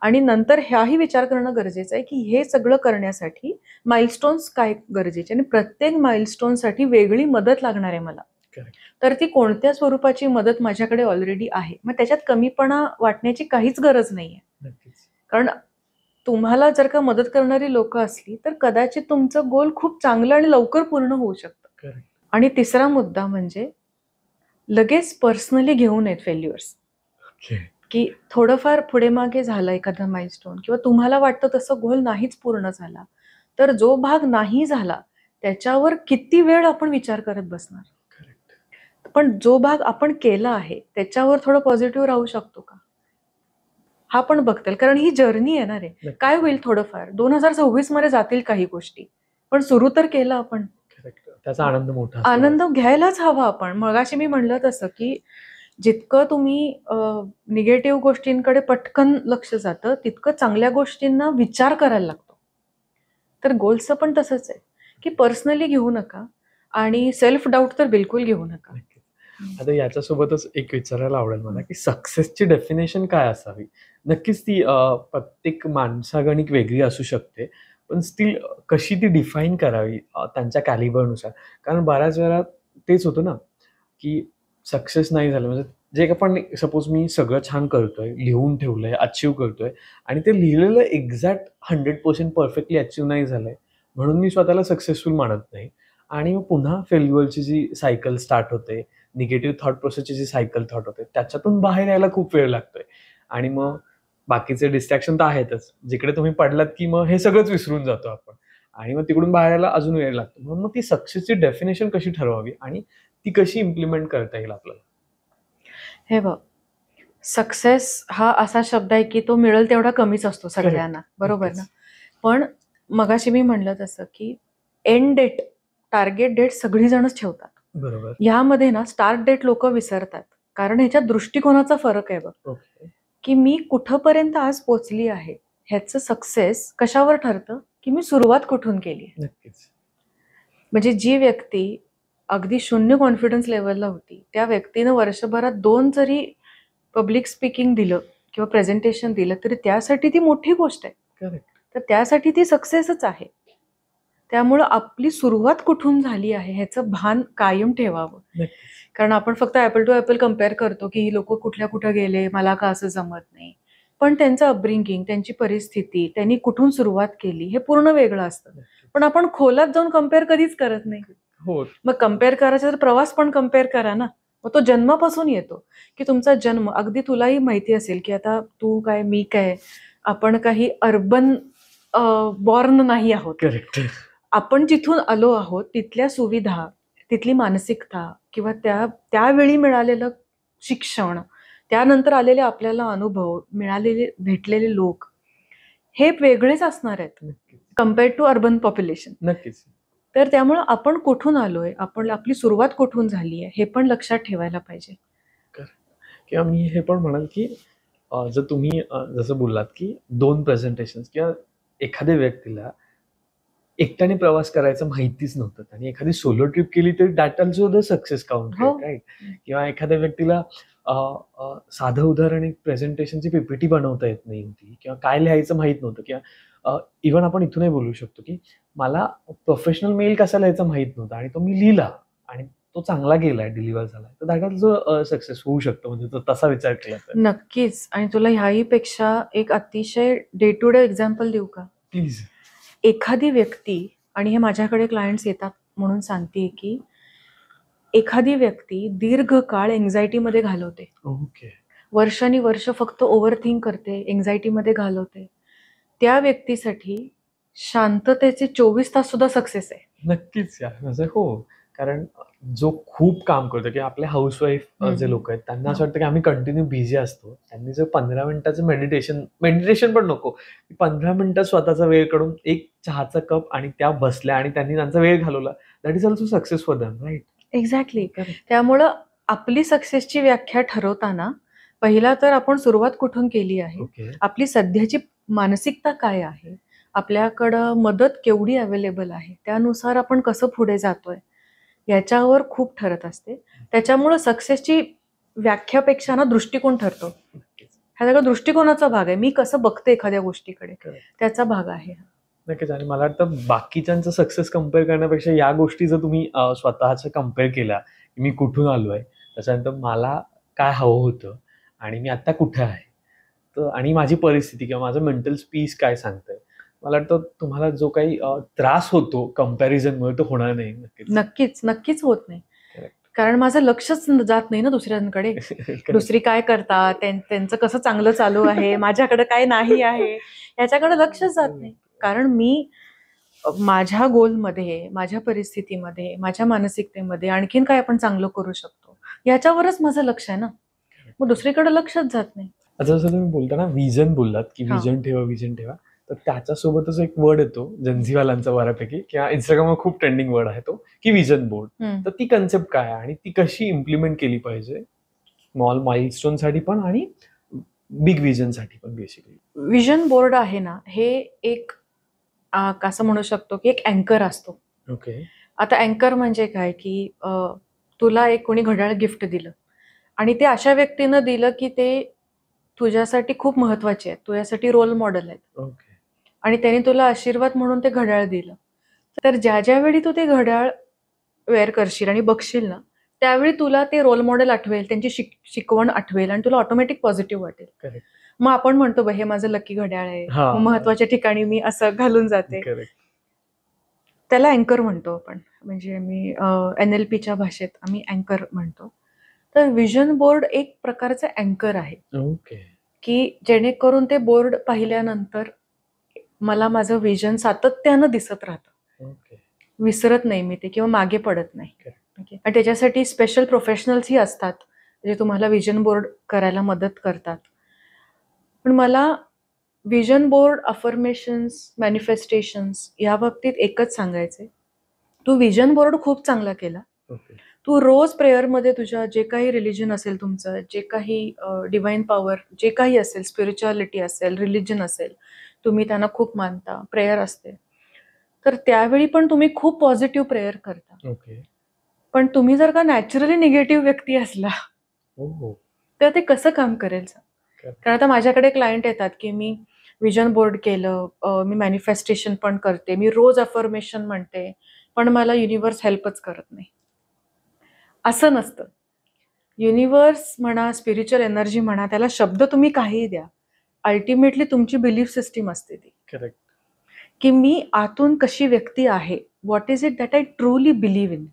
आणि नंतर ह्याही विचार करणं गरजेचं आहे, की हे सगळं करण्यासाठी माइलस्टोन्स काय गरजेचे, आणि प्रत्येक माइलस्टोनसाठी वेगळी मदत लागणार आहे मला. करेक्ट. तर ती कोणत्या स्वरूपाची मदत माझ्याकडे ऑलरेडी आहे, मग त्याच्यात कमीपणा वाटण्याची काहीच गरज नाहीये. नक्कीच. कारण तुम्हाला जर का मदत करणारी लोक असली तर कदाचित तुमचं गोल खूप चांगलं आणि लवकर पूर्ण होऊ शकतं. करेक्ट. आणि तिसरा मुद्दा म्हणजे लगेच पर्सनली घेऊ नयेत फेल्युअर्स, ओके. की थोडंफार पुढे मागे झालं एखादा माइलस्टोन, किंवा तुम्हाला वाटतं तसं गोल नाहीच पूर्ण झाला, तर जो भाग नाही झाला त्याच्यावर किती वेळ आपण विचार करत बसणार. करेक्ट. पण जो भाग आपण केला आहे त्याच्यावर थोडं पॉझिटिव्ह राहू शकतो का, हा पण बघतील. कारण ही जर्नी येणार आहे. नक्की. काय होईल थोडंफार 2026 मध्ये जातील काही गोष्टी, पण सुरू तर केलं आपण. करेक्ट. त्याचा आनंद मोठा असतो. आनंद घ्यायलाच हवा आपण. मगाशी मी म्हणलं तसं, की जितकं तुम्ही निगेटिव्ह गोष्टींकडे पटकन लक्ष जातं, तितकं चांगल्या गोष्टींना विचार करायला लागतो. तर गोल्सचं पण तसंच आहे, की पर्सनली घेऊ नका आणि सेल्फ डाऊट तर बिलकुल घेऊ नका. नक्कीच. आता याच्यासोबतच एक विचारायला आवडेल मला, की सक्सेसची डेफिनेशन काय असावी? नक्कीच ती प्रत्येक माणसागणिक वेगळी असू शकते, पण स्टिल कशी ती डिफाईन करावी त्यांच्या कॅलिबरनुसार? कारण बऱ्याच वेळा तेच होतं ना, की सक्सेस नाही झालं म्हणजे जे आपण सपोज मी सगळं छान करतोय, लिहून ठेवलंय, अचीव्ह करतोय आणि ते लिहिलेलं एक्झॅक्ट 100% परफेक्टली अचीव्ह नाही झालंय, म्हणून मी स्वतःला सक्सेसफुल मानत नाही. आणि मग पुन्हा फेल्युअरची जी सायकल स्टार्ट होते, निगेटिव्ह थॉट प्रोसेसची जी सायकल थॉट होते, त्याच्यातून बाहेर यायला खूप वेळ लागतोय. आणि मग बाकीचे डिस्ट्रॅक्शन तर आहेतच. जिकडे तुम्ही पडलात, की मग हे सगळंच विसरून जातो आपण. आणि मग तिकडून बाहेर यायला अजून वेळ लागतो. म्हणून मग ती सक्सेसची डेफिनेशन कशी ठरवावी आणि ती कशी इम्प्लिमेंट करता येईल आपल्याला? हे बघ, सक्सेस हा असा शब्द आहे की तो मिळेल तेवढा कमीच असतो सगळ्यांना, बरोबर ना. नक्कीच. पण मगाशी मी म्हणलं तसं, की एंड डेट, टार्गेट डेट सगळीजणच ठेवतात. बरोबर. यामध्ये ना स्टार्ट डेट लोक विसरतात, कारण ह्याच्यात दृष्टिकोनाचा फरक आहे बघ. ओके. की मी कुठपर्यंत आज पोचली आहे ह्याचं सक्सेस कशावर ठरतं, की मी सुरुवात कुठून केली. नक्कीच. म्हणजे जी व्यक्ती अगदी शून्य कॉन्फिडन्स लेवलला होती, त्या व्यक्तीनं वर्षभरात 2 जरी पब्लिक स्पीकिंग दिलं किंवा प्रेझेंटेशन दिलं तरी त्यासाठी ती मोठी गोष्ट आहे. करेक्ट. तर त्यासाठी ती सक्सेसच आहे. त्यामुळं आपली सुरुवात कुठून झाली आहे ह्याचं भान कायम ठेवावं. नक्कीच. कारण आपण फक्त ॲपल टू ॲपल कम्पेअर करतो, की ही लोकं कुठल्या कुठं गेले, मला का असं जमत नाही. पण त्यांचं अपब्रिंगिंग, त्यांची परिस्थिती, त्यांनी कुठून सुरुवात केली हे पूर्ण वेगळं असतं. पण आपण खोलात जाऊन कम्पेअर कधीच करत नाही. हो. मग कम्पेअर करायचा तर प्रवास पण कम्पेअर करा ना. मग तो जन्मापासून येतो, की तुमचा जन्म अगदी तुलाही माहिती असेल, की आता तू काय, मी काय, आपण काही अर्बन बॉर्न नाही आहोत. करेक्ट. आपण जिथून आलो आहोत तिथल्या सुविधा, तिथली मानसिकता किंवा त्यावेळी मिळालेलं शिक्षण, त्यानंतर आलेले आपल्याला अनुभव, मिळालेले भेटलेले लोक, हे वेगळेच असणार आहेत नक्कीच. Compared to urban population. नक्कीच. तर त्यामुळं आपण कुठून आलोय, आपण आपली सुरुवात कुठून झाली आहे हे पण लक्षात ठेवायला पाहिजे. किंवा मी हे पण म्हणेल, की जर तुम्ही जसं बोललात, की 2 प्रेझेंटेशन्स किंवा एखाद्या व्यक्तीला एकट्याने प्रवास करायचं माहितीच नव्हतं आणि एखादी सोलो ट्रिप केली तर that also the success count, हो. राईट? किंवा एखाद्या व्यक्तीला साधं उदाहरण एक प्रेझेंटेशनची पीपीटी बनवता येत नाही होती किंवा काय लिहायचं माहित नव्हतं किंवा इव्हन आपण इथूनही बोलू शकतो की मला प्रोफेशनल मेल कसा लिहायचा माहित नव्हता आणि तो मी लिहिला आणि तो चांगला गेलाय, डिलिव्हर झालाय, तर दॅट जो सक्सेस होऊ शकतो, म्हणजे तो तसा विचार केला तर. नक्कीच. आणि तुला ह्याही पेक्षा एक अतिशय डे टू डे एक्झाम्पल देऊ का? प्लीज. एखादी व्यक्ती, आणि हे माझ्याकडे क्लायंट्स येतात म्हणून सांगते की एखादी व्यक्ती दीर्घकाळ एन्झायटीमध्ये घालवते, ओके. वर्षांनी वर्ष फक्त ओव्हरथिंक करते, एन्झायटीमध्ये घालवते, त्या व्यक्तीसाठी शांततेचे 24 तास सुद्धा सक्सेस आहे. नक्कीच यार, म्हणजे हो, कारण जो खूप काम करतो की आपले हाऊसवाईफ जे लोक आहेत त्यांना असं वाटतं की आम्ही कंटिन्यू बिझी असतो, त्यांनी जर 15 मिनिटाचं मेडिटेशन पण नको, 15 मिनिटं स्वतःचा वेळ काढून एक चहाचा कप आणि त्या बसल्या आणि त्यांनी त्यांचा वेळ घालवला, that is also success for them, right? Exactly. त्यामुळं आपली सक्सेसची व्याख्या ठरवताना पहिला तर आपण सुरुवात कुठून केली आहे, ओके. आपली सध्याची मानसिकता काय आहे, आपल्याकडं मदत केवढी अवेलेबल आहे, त्यानुसार आपण कसं पुढे जातोय याच्यावर खूप ठरत असते. त्याच्यामुळं सक्सेसची व्याख्यापेक्षा ना दृष्टिकोन ठरतो. हा सगळा दृष्टिकोनाचा भाग आहे. मी कसं बघते एखाद्या गोष्टीकडे, त्याचा भाग आहे. नक्कीच. आणि मला वाटतं बाकीच्यांचं सक्सेस कम्पेअर करण्यापेक्षा या गोष्टी जर तुम्ही स्वतःचं कम्पेअर केल्या, की मी कुठून आलोय, त्याच्यानंतर मला काय हवं होतं आणि मी आता कुठे आहे, तर आणि माझी परिस्थिती किंवा माझं मेंटल पीस काय सांगतंय, मला वाटतं तुम्हाला जो काही त्रास होतो कम्पॅरिझनमुळे तो होणार नाही. नक्कीच नक्कीच होत नाही. कारण माझं लक्षच जात नाही ना दुसऱ्यांकडे. दुसरी काय करतात, त्यांचं कसं चांगलं चालू आहे, माझ्याकडे काय नाही आहे, याच्याकडे लक्षच जात नाही. कारण मी माझ्या गोलमध्ये, माझ्या परिस्थितीमध्ये, माझ्या मानसिकतेमध्ये आणखीन काय आपण चांगलं करू शकतो याच्यावरच माझं लक्ष आहे ना, मग दुसरीकडे लक्षच जात नाही. आता जसं तुम्ही बोलता ना, विजन बोललात की विजन ठेवा, विजन ठेवा, तर त्याच्यासोबतच एक वर्ड येतो जनझीवाल्यांचा बऱ्यापैकी, किंवा इंस्टाग्रामवर खूप ट्रेंडिंग वर्ड आहे तो, की विजन बोर्ड. तर ती कन्सेप्ट काय आहे आणि ती कशी इम्प्लिमेंट केली पाहिजे स्मॉल माइलस्टोन साठी पण आणि बिग विजन साठी पण? बेसिकली विजन बोर्ड आहे ना, हे एक कसं म्हणू शकतो की एक अँकर असतो. ओके. आता अँकर म्हणजे काय की तुला एक कोणी घड्याळ गिफ्ट दिलं आणि ते अशा व्यक्तीनं दिलं की ते तुझ्यासाठी खूप महत्वाचे आहेत, तुझ्यासाठी रोल मॉडेल आहेत. ओके. आणि त्याने तुला आशीर्वाद म्हणून ते घड्याळ दिलं. तर ज्या वेळी तू ते घड्याळ वेअर करशील आणि बघशील ना, त्यावेळी तुला ते रोल मॉडेल आठवेल, त्यांची शिकवण आठवेल आणि तुला ऑटोमॅटिक पॉझिटिव्ह वाटेल. करेक्ट. मग आपण म्हणतो हे माझं लकी घड्याळ आहे, महत्वाच्या ठिकाणी मी असं घालून जाते. त्याला अँकर म्हणतो आपण, म्हणजे मी NLPच्या भाषेत आम्ही अँकर म्हणतो. तर विजन बोर्ड एक प्रकारचं अँकर आहे. ओके. की जेणेकरून ते बोर्ड पाहिल्यानंतर मला माझं विजन सातत्यानं दिसत राहतं. विसरत नाही मी ते किंवा मागे पडत नाही. आणि त्याच्यासाठी स्पेशल प्रोफेशनल्सही असतात जे तुम्हाला विजन बोर्ड करायला मदत करतात. पण मला विजन बोर्ड, अफर्मेशन्स, मॅनिफेस्टेशन्स या बाबतीत एकच सांगायचंय, तू विजन बोर्ड खूप चांगला केला. तू रोज प्रेयरमध्ये तुझ्या जे काही रिलिजन असेल तुमचं, जे काही डिवाइन पॉवर जे काही असेल, स्पिरिच्युअलिटी असेल, रिलिजन असेल, तुम्ही त्यांना खूप मानता, प्रेयर असते, तर त्यावेळी पण तुम्ही खूप पॉझिटिव्ह प्रेयर करता. पण तुम्ही जर का नॅचरली निगेटिव्ह व्यक्ती असला तर ते कसं काम करेल? कारण आता माझ्याकडे क्लायंट येतात की मी विजन बोर्ड केलं, मी मॅनिफेस्टेशन पण करते, मी रोज अफर्मेशन म्हणते, पण मला युनिव्हर्स हेल्पच करत नाही. असं नसतं. युनिव्हर्स म्हणा, स्पिरिच्युअल एनर्जी म्हणा, त्याला शब्द तुम्ही काहीही द्या, अल्टिमेटली तुमची बिलीफ सिस्टीम असते ती. करेक्ट. की मी आतून कशी व्यक्ती आहे, what is it that I truly believe in.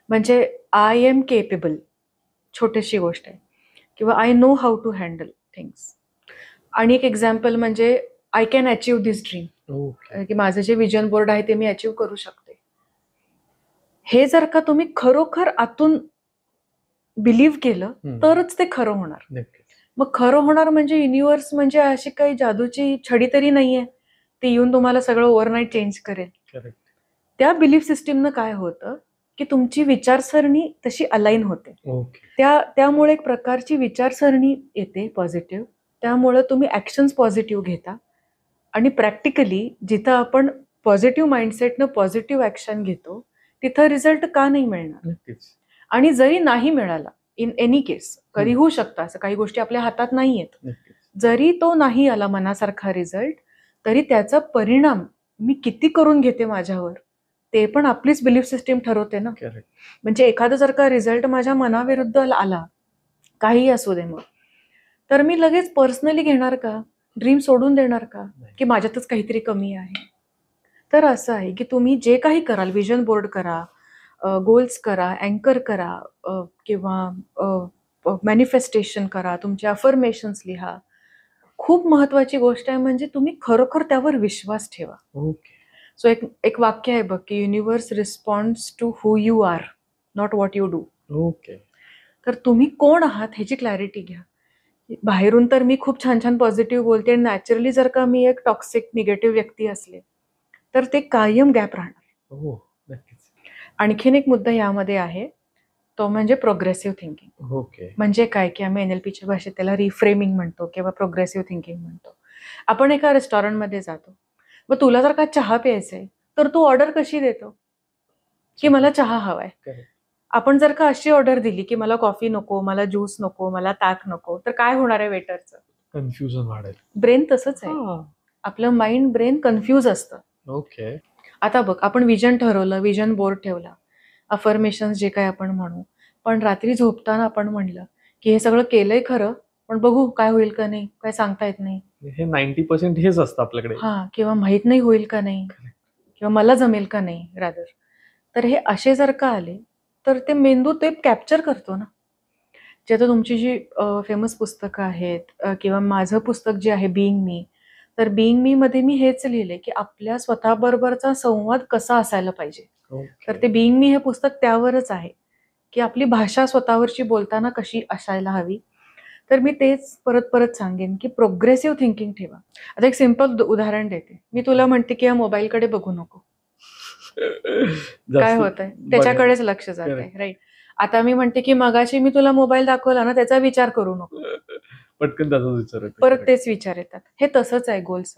म्हणजे आय एम केपेबल, छोटीशी गोष्ट आहे, किंवा I know how to handle things. आणि एक एक्झाम्पल म्हणजे I can achieve this dream, की माझं जे विजन बोर्ड आहे ते मी अचीव करू शकते. हे जर का तुम्ही खरोखर आतून बिलीव्ह केलं तरच ते खरं होणार. मग खरं होणार म्हणजे युनिव्हर्स म्हणजे अशी काही जादूची छडी तरी नाहीये ती येऊन तुम्हाला सगळं ओव्हरनाईट चेंज करेल. त्या बिलीफ सिस्टीमनं काय होतं की तुमची विचारसरणी तशी अलाइन होते. त्यामुळे एक प्रकारची विचारसरणी येते पॉझिटिव्ह, त्यामुळे तुम्ही ऍक्शन्स पॉझिटिव्ह घेता. आणि प्रॅक्टिकली जिथं आपण पॉझिटिव्ह माइंडसेटनं पॉझिटिव्ह ऍक्शन घेतो तिथं रिझल्ट का नाही मिळणार? आणि जरी नाही मिळाला, इन एनी केस, कधी होऊ शकतं असं, काही गोष्टी आपल्या हातात नाही आहेत, जरी तो नाही आला मनासारखा रिझल्ट, तरी त्याचा परिणाम मी किती करून घेते माझ्यावर ते पण आपलीच बिलीफ सिस्टीम ठरवते ना. करेक्ट. म्हणजे एखादा जर का रिझल्ट माझ्या मनाविरुद्ध आला, काही असू दे मग, तर मी लगेच पर्सनली घेणार का, ड्रीम सोडून देणार का, की माझ्यातच काहीतरी कमी आहे. तर असं आहे की तुम्ही जे काही कराल, विजन बोर्ड करा, गोल्स करा, अँकर करा, किंवा मॅनिफेस्टेशन करा, तुमचे अफर्मेशन्स लिहा. खूप महत्वाची गोष्ट आहे म्हणजे तुम्ही खरोखर त्यावर विश्वास ठेवा. ओके. सो एक वाक्य आहे बघ की universe responds to who you are, not what you do. Okay. तर तुम्ही कोण आहात ह्याची क्लॅरिटी घ्या. बाहेरून तर मी खूप छान छान पॉझिटिव्ह बोलते आणि नॅचरली जर का मी एक टॉक्सिक निगेटिव्ह व्यक्ती असले तर ते कायम गॅप राहणार. हो, नक्कीच. आणखीन एक मुद्दा यामध्ये आहे, तो म्हणजे प्रोग्रेसिव्ह थिंकिंग. ओके. म्हणजे काय की आम्ही NLPच्या भाषेत त्याला रिफ्रेमिंग म्हणतो किंवा प्रोग्रेसिव्ह थिंकिंग म्हणतो. आपण एका रेस्टॉरंटमध्ये जातो, मग तुला जर का चहा प्यायचा आहे तर तू ऑर्डर कशी देतो की मला चहा हवाय. Correct. आपण जर का अशी ऑर्डर दिली की मला कॉफी नको, मला ज्यूस नको, मला ताक नको, तर काय होणार आहे वेटरचं? कन्फ्युजन वाढेल. ब्रेन तसंच आहे. हां. आपलं माइंड ब्रेन कन्फ्यूज असतं. ओके. आता बघ, आपण विजन ठरवलं, विजन बोर्ड ठेवला, अफर्मेशन्स जे काय आपण म्हणू, पण रात्री झोपताना आपण म्हणलं की हे सगळं केलंय खरं, पण बघू काय होईल का नाही, काय सांगता येत नाही. हे 90% हेच असतं आपल्याकडे. हा, किंवा माहित नाही होईल का नाही, किंवा मला जमेल का नाही रादर. तर हे असे जर का आले तर ते मेंदू ते कॅप्चर करतो ना. जे आता तुमची जी फेमस पुस्तकं आहेत, किंवा माझं पुस्तक जे आहे बिईंग मी, तर बिईंग मी मध्ये मी हेच लिहिले की आपल्या स्वतःबरोबरचा संवाद कसा असायला पाहिजे. तर ते बिईंग मी हे पुस्तक त्यावरच आहे की आपली भाषा स्वतःवरची बोलताना कशी असायला हवी. तर मी तेच परत परत सांगेन की प्रोग्रेसिव्ह थिंकिंग ठेवा. आता एक सिंपल उदाहरण देते. मी तुला म्हणते की या मोबाईलकडे बघू नको. काय होत आहे, त्याच्याकडेच लक्ष जात आहे, राईट. आता मी म्हणते की मगाशी मी तुला मोबाईल दाखवला ना, त्याचा विचार करू नको. पटकन त्याचाच विचार येतो. परत तेच विचार येतात. हे तसंच आहे गोल्स.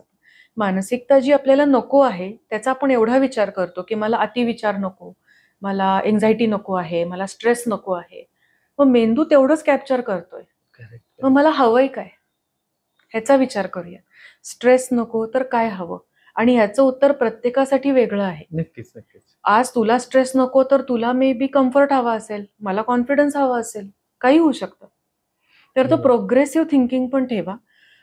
मानसिकता जी आपल्याला नको आहे त्याचा आपण एवढा विचार करतो की मला अतिविचार नको, मला एन्झायटी नको आहे, मला स्ट्रेस नको आहे. मग मेंदू तेवढंच कॅप्चर करतोय. मग मला हवंय काय ह्याचा विचार करूया. स्ट्रेस नको तर काय हवं, आणि ह्याचं उत्तर प्रत्येकासाठी वेगळं आहे. नक्कीच नक्कीच. आज तुला स्ट्रेस नको तर तुला मे बी कम्फर्ट हवा असेल, मला कॉन्फिडन्स हवा असेल, काही होऊ शकतं. तर तो प्रोग्रेसिव्ह थिंकिंग पण ठेवा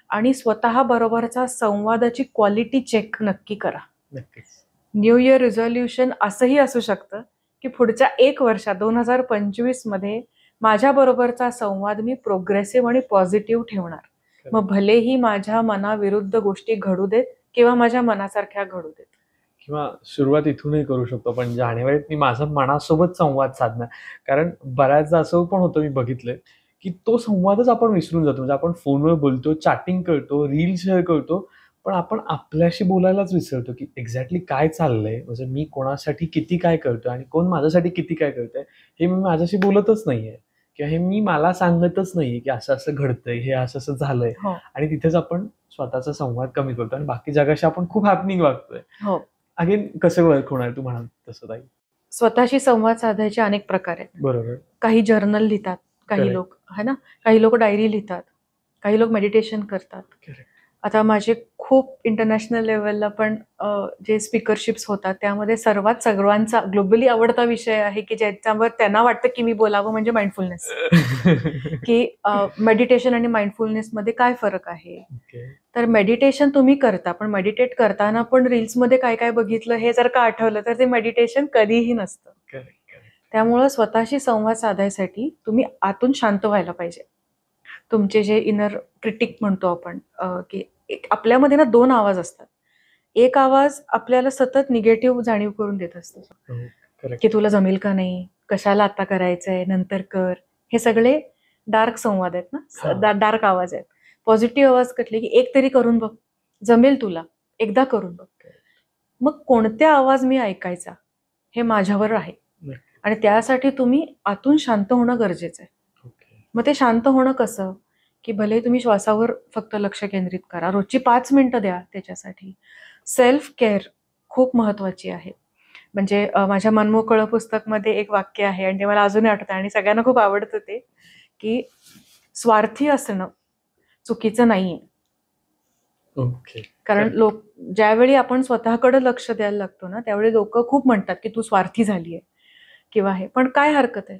आणि स्वतः बरोबरचा संवादाची क्वालिटी चेक नक्की करा. नक्कीच. न्यू इयर रिझोल्युशन असंही असू शकतं की पुढच्या 1 वर्षात 2025 मध्ये माझ्या बरोबरचा संवाद मी प्रोग्रेसिव्ह आणि पॉझिटिव्ह ठेवणार. मग भलेही माझ्या मनाविरुद्ध गोष्टी घडू देत किंवा माझ्या मनासारख्या घडू देत. किंवा सुरुवात इथूनही करू शकतो पण जानेवारीत मी माझा मनासोबत संवाद साधणार. कारण बऱ्याचदा असं पण होतं, मी बघितलंय की तो संवादच आपण विसरून जातो. म्हणजे आपण फोनवर बोलतो, चॅटिंग करतो, रील शेअर करतो, पण आपण आपल्याशी बोलायलाच विसरतो की एक्झॅक्टली काय चाललंय, म्हणजे मी कोणासाठी किती काय करतोय आणि कोण माझ्यासाठी किती काय करतोय हे मी माझ्याशी बोलतच नाहीये, किंवा हे मी मला सांगतच नाहीये की असं असं घडतंय, हे असं असं झालंय. आणि तिथेच आपण स्वतःचा संवाद कमी करतो आणि बाकी जगाशी आपण खूप हॅपनिंग वागतोय. अगेन कसं वर्क होणार तू म्हणाल तसं ताई? स्वतःशी संवाद साधायचे अनेक प्रकार आहेत. बरोबर. काही जर्नल लिहितात, काही लोक है ना, काही लोक डायरी लिहितात, काही लोक मेडिटेशन करतात. आता माझे खूप इंटरनॅशनल लेवलला पण जे स्पीकरशिप्स होतात त्यामध्ये सर्वांचा ग्लोबली आवडता विषय आहे की ज्याच्यावर त्यांना वाटतं की मी बोलावं, म्हणजे माइंडफुलनेस. की मेडिटेशन आणि माइंडफुलनेस मध्ये काय फरक आहे. तर मेडिटेशन तुम्ही करता, पण मेडिटेट करताना पण रील्समध्ये काय काय बघितलं हे जर का आठवलं तर ते मेडिटेशन कधीही नसतं. त्यामुळं स्वतःशी संवाद साधायसाठी तुम्ही आतून शांत व्हायला पाहिजे. तुमचे जे इनर क्रिटिक म्हणतो आपण, की आपल्यामध्ये ना 2 आवाज असतात. एक आवाज आपल्याला सतत निगेटिव्ह जाणीव करून देत असतो की तुला जमेल का नाही, कशाला आता करायचंय, नंतर कर. हे सगळे डार्क संवाद आहेत ना, डार्क आवाज आहेत. पॉझिटिव्ह आवाज कटले की एक तरी करून बघ, जमेल तुला, एकदा करून बघ. मग कोणत्या आवाज मी ऐकायचा हे माझ्यावर आहे, आणि त्यासाठी तुम्ही आतून शांत होणं गरजेचं आहे. मग ते शांत होणं कसं, की भले तुम्ही श्वासावर फक्त लक्ष केंद्रित करा, रोजची 5 मिनिटं द्या त्याच्यासाठी. सेल्फ केअर खूप महत्वाची आहे. म्हणजे माझ्या मनमोकळं पुस्तकमध्ये एक वाक्य आहे आणि ते मला अजूनही आठवतं आणि सगळ्यांना खूप आवडतं ते, की स्वार्थी असणं चुकीचं नाहीये, ओके. कारण ज्यावेळी आपण स्वतःकडे लक्ष द्यायला लागतो ना, त्यावेळी लोक खूप म्हणतात की तू स्वार्थी झालीये किंवा हे, पण काय हरकत आहे,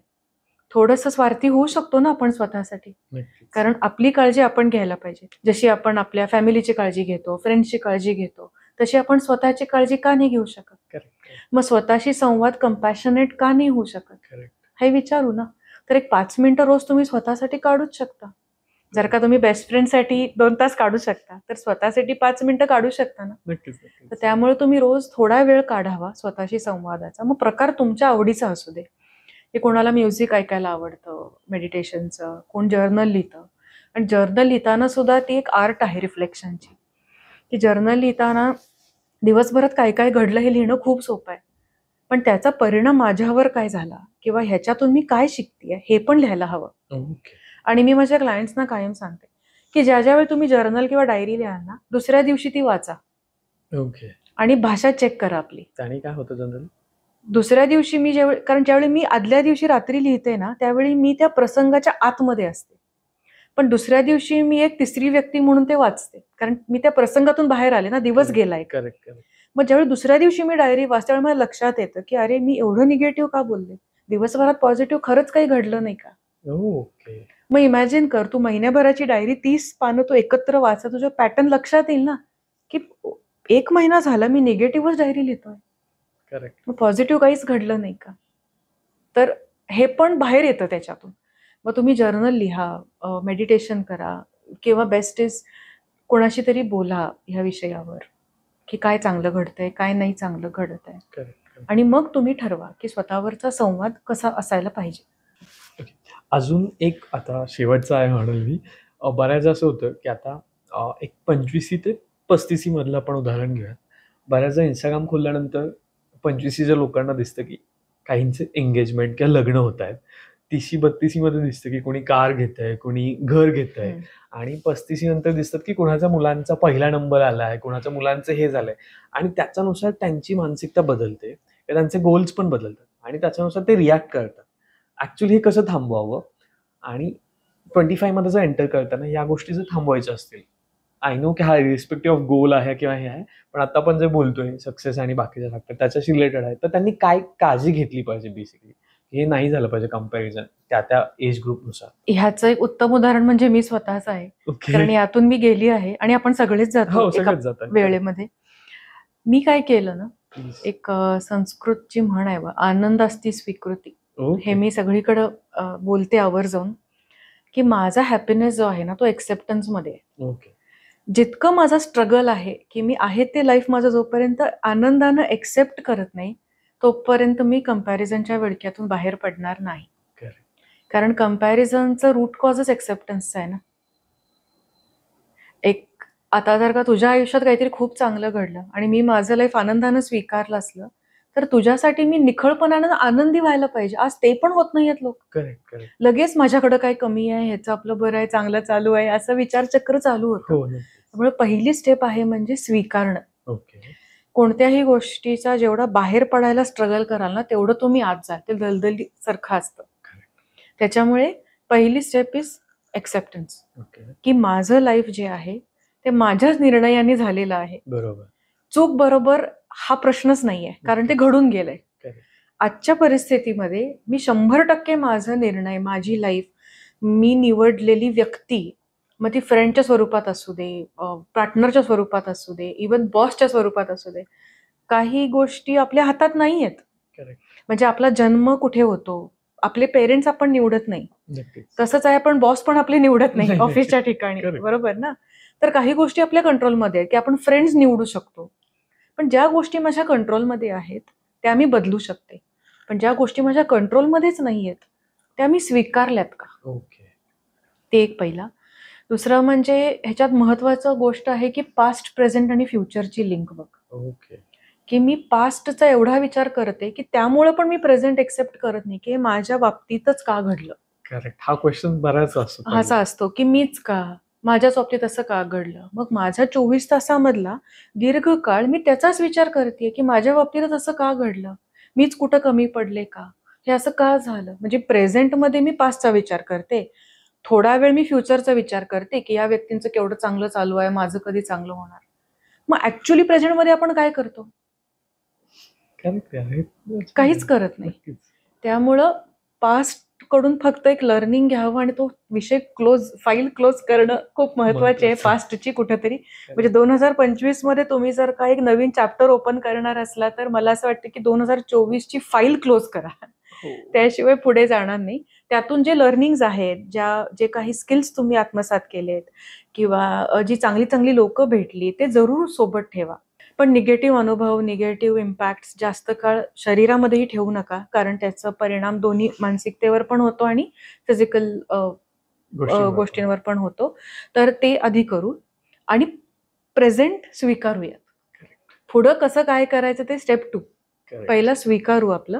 थोडंसं स्वार्थी होऊ शकतो ना आपण स्वतःसाठी. नक्कीच. कारण आपली काळजी आपण घ्यायला पाहिजे. जशी आपण आपल्या फॅमिलीची काळजी घेतो, फ्रेंड्सची काळजी घेतो, तशी आपण स्वतःची काळजी का नाही घेऊ शकत? करेक्ट. मग स्वतःशी संवाद कंपॅशनेट का नाही होऊ शकत, करेक्ट. हे विचारू ना. तर एक 5 मिनिटं रोज तुम्ही स्वतःसाठी काढूच शकता. जर का तुम्ही बेस्ट फ्रेंडसाठी 2 तास काढू शकता, तर स्वतःसाठी 5 मिनिटं काढू शकता ना. नक्कीच. तर त्यामुळे तुम्ही रोज थोडा वेळ काढावा स्वतःशी संवादाचा. मग प्रकार तुमच्या आवडीचा असू दे, की कोणाला म्युझिक ऐकायला आवडतं, मेडिटेशनचं, कोण जर्नल लिहितं. आणि जर्नल लिहिताना सुद्धा ती एक आर्ट आहे रिफ्लेक्शनची. की जर्नल लिहिताना दिवसभरात काय काय घडलं हे लिहिणं खूप सोपं आहे, पण त्याचा परिणाम माझ्यावर काय झाला किंवा ह्याच्यातून मी काय शिकतेय हे पण लिहायला हवं. ओके. आणि मी माझ्या क्लायंट्सना कायम सांगते की ज्यावेळी तुम्ही जर्नल किंवा डायरी लिहाल ना, दुसऱ्या दिवशी ती वाचा. ओके. आणि भाषा चेक करा आपली. आणि काय होतं जनरली? दुसऱ्या दिवशी मी कारण ज्यावेळी मी आदल्या दिवशी रात्री लिहिते ना, त्यावेळी मी त्या प्रसंगाच्या आतमध्ये असते, पण दुसऱ्या दिवशी मी एक तिसरी व्यक्ती म्हणून ते वाचते, कारण मी त्या प्रसंगातून बाहेर आले ना, दिवस गेलाय. करेक्ट. मग ज्यावेळी दुसऱ्या दिवशी मी डायरी वाचते, त्यावेळी मला लक्षात येतं की अरे मी एवढं निगेटिव्ह का बोलले, दिवसभरात पॉझिटिव्ह खरंच काही घडलं नाही का. ओके. मग इमॅजिन कर, तू महिन्याभराची डायरी 30 पानं तू एकत्र वाचा, तुझ्या पॅटर्न लक्षात येईल ना, की 1 महिना झाला मी निगेटिव्हच डायरी लिहितोय. करेक्ट. मग पॉझिटिव्ह काहीच घडलं नाही का. तर हे पण बाहेर येतं त्याच्यातून. मग तुम्ही जर्नल लिहा, मेडिटेशन करा, किंवा बेस्ट इज कोणाशी तरी बोला ह्या विषयावर, की काय चांगलं घडतंय, काय नाही चांगलं घडत आहे. करेक्ट. आणि मग तुम्ही ठरवा की स्वतःवरचा संवाद कसा असायला पाहिजे. अजून एक आता शेवटचा आहे म्हणून मी, बऱ्याच असं होतं की आता एक 25 ते 35 मधलं आपण उदाहरण घेऊया. बऱ्याचदा इंस्टाग्राम खोलल्यानंतर 25च्या लोकांना दिसतं की काहींचे एंगेजमेंट किंवा लग्न होत आहेत. 30-32 मध्ये दिसतं की कोणी कार घेतंय, कोणी घर घेतंय, आणि 35 नंतर दिसतात की कोणाच्या मुलांचा पहिला नंबर आलाय, कोणाच्या मुलांचं हे झालंय, आणि त्याच्यानुसार त्यांची मानसिकता बदलते, त्यांचे गोल्स पण बदलतात आणि त्याच्यानुसार ते रिॲक्ट करतात. ऍक्च्युली हे कसं थांबवावं, आणि 25 मध्ये जर एंटर करताना या गोष्टी जर थांबवायच्या असतील, आय नो की हा रिस्पेक्टिव्ह ऑफ गोल आहे किंवा हे आहे, पण आता आपण जे बोलतोय सक्सेस आणि बाकीच्या फॅक्टर त्याच्याशी रिलेटेड आहे, तर त्यांनी काय काळजी घेतली पाहिजे बेसिकली, हे नाही झालं पाहिजे कम्पॅरिझन त्या एज ग्रुपनुसार. ह्याचं एक उत्तम उदाहरण म्हणजे मी स्वतःच आहे, कारण यातून मी गेली आहे आणि आपण सगळेच जातो एका वेळेमध्ये. मी काय केलं ना, एक संस्कृतची म्हण आहे, आनंद असती स्वीकृती, हे मी सगळीकडं बोलते आवर्जून, की माझा हॅपीनेस जो आहे ना, तो एक्सेप्टन्स मध्ये आहे. ओके. जितकं माझा स्ट्रगल आहे की मी आहे ते लाईफ माझं जोपर्यंत आनंदानं एक्सेप्ट करत नाही, तोपर्यंत मी कंपॅरिझनच्या विळख्यातून बाहेर पडणार नाही. कारण कंपॅरिझनचं रूट कॉजच एक्सेप्टन्सचं आहे ना. एक आता जर का तुझ्या आयुष्यात काहीतरी खूप चांगलं घडलं आणि मी माझं लाईफ आनंदानं स्वीकारलं असलं, तर तुझ्यासाठी मी निखळपणानं आनंदी व्हायला पाहिजे. आज ते पण होत नाहीयेत लोक. करेक्ट. लगेच माझ्याकडे काय कमी आहे, ह्याचं आपलं बरं आहे, चांगलं चालू आहे, असं विचारचक्र चालू होतं. त्यामुळे पहिली स्टेप आहे म्हणजे स्वीकारणं. ओके. कोणत्याही गोष्टीचा जेवढा बाहेर पडायला स्ट्रगल कराल ना, तेवढं तुम्ही आत जाल. ते दलदली सारखं असतं. त्याच्यामुळे पहिली स्टेप इज एक्सेप्टन्स, की माझं लाईफ जे आहे ते माझ्याच निर्णयाने झालेलं आहे. बरोबर. चूक बरोबर हा प्रश्नच नाहीये, कारण ते घडून गेलंय. आजच्या परिस्थितीमध्ये मी 100% माझा निर्णय, माझी लाईफ, मी निवडलेली व्यक्ती, मग ती फ्रेंडच्या स्वरूपात असू दे, पार्टनरच्या स्वरूपात असू दे, इवन बॉसच्या स्वरूपात असू दे, काही गोष्टी आपल्या हातात नाही आहेत. म्हणजे आपला जन्म कुठे होतो, आपले पेरेंट्स आपण निवडत नाही, तसंच आहे आपण बॉस पण आपले निवडत नाही ऑफिसच्या ठिकाणी, बरोबर ना. तर काही गोष्टी आपल्या कंट्रोलमध्ये आहेत, की आपण फ्रेंड्स निवडू शकतो, पण ज्या गोष्टी माझ्या कंट्रोलमध्ये आहेत त्या मी बदलू शकते. पण ज्या गोष्टी माझ्या कंट्रोलमध्येच नाही आहेत त्या मी स्वीकारल्यात का. ओके. ते एक पहिला. दुसरं म्हणजे ह्याच्यात महत्वाचं गोष्ट आहे की पास्ट, प्रेझेंट आणि फ्युचरची लिंक बघ. ओके. की मी पास्टचा एवढा विचार करते की त्यामुळे पण मी प्रेझेंट एक्सेप्ट करत नाही की माझ्या बाबतीतच का घडलं. करेक्ट. हा क्वेश्चन बराच असतो, असा असतो की मीच का, माझ्याच बाबतीत असं का घडलं. मग माझ्या 24 तासामधला दीर्घकाळ मी त्याचाच विचार करते की माझ्या बाबतीतच असं का घडलं, मीच कुठं कमी पडले का, हे असं का झालं. म्हणजे प्रेझेंटमध्ये मी पास्टचा विचार करते, थोडा वेळ मी फ्युचरचा विचार करते की या व्यक्तींचं केवढं चांगलं चालू आहे, माझं कधी चांगलं होणार. मग ऍक्च्युली प्रेझेंटमध्ये आपण काय करतो? करेक्ट आहे. काहीच करत नाही. नक्कीच. त्यामुळं पास्ट कडून फक्त एक लर्निंग घ्यावं आणि तो विषय फाईल क्लोज करणं खूप महत्वाचे आहे महत्वाचं. पास्टची कुठेतरी. म्हणजे 2025 मध्ये तुम्ही जर का एक नवीन चॅप्टर ओपन करणार असला तर मला असं वाटतं की 2024 ची फाईल क्लोज करा. हो. त्याशिवाय पुढे जाणार नाही. त्यातून जे लर्निंग्स आहेत, जे काही स्किल्स तुम्ही आत्मसात केलेत किंवा जी चांगली चांगली लोक भेटली ते जरूर सोबत ठेवा. पण निगेटिव्ह अनुभव, निगेटिव्ह इम्पॅक्ट जास्त काळ शरीरामध्येही ठेवू नका, कारण त्याचा परिणाम दोन्ही मानसिकतेवर पण होतो आणि फिजिकल गोष्टींवर पण होतो. तर ते आधी करू आणि प्रेझेंट स्वीकारूयात. पुढं कसं काय करायचं ते स्टेप 2. Correct. पहिला स्वीकारू आपलं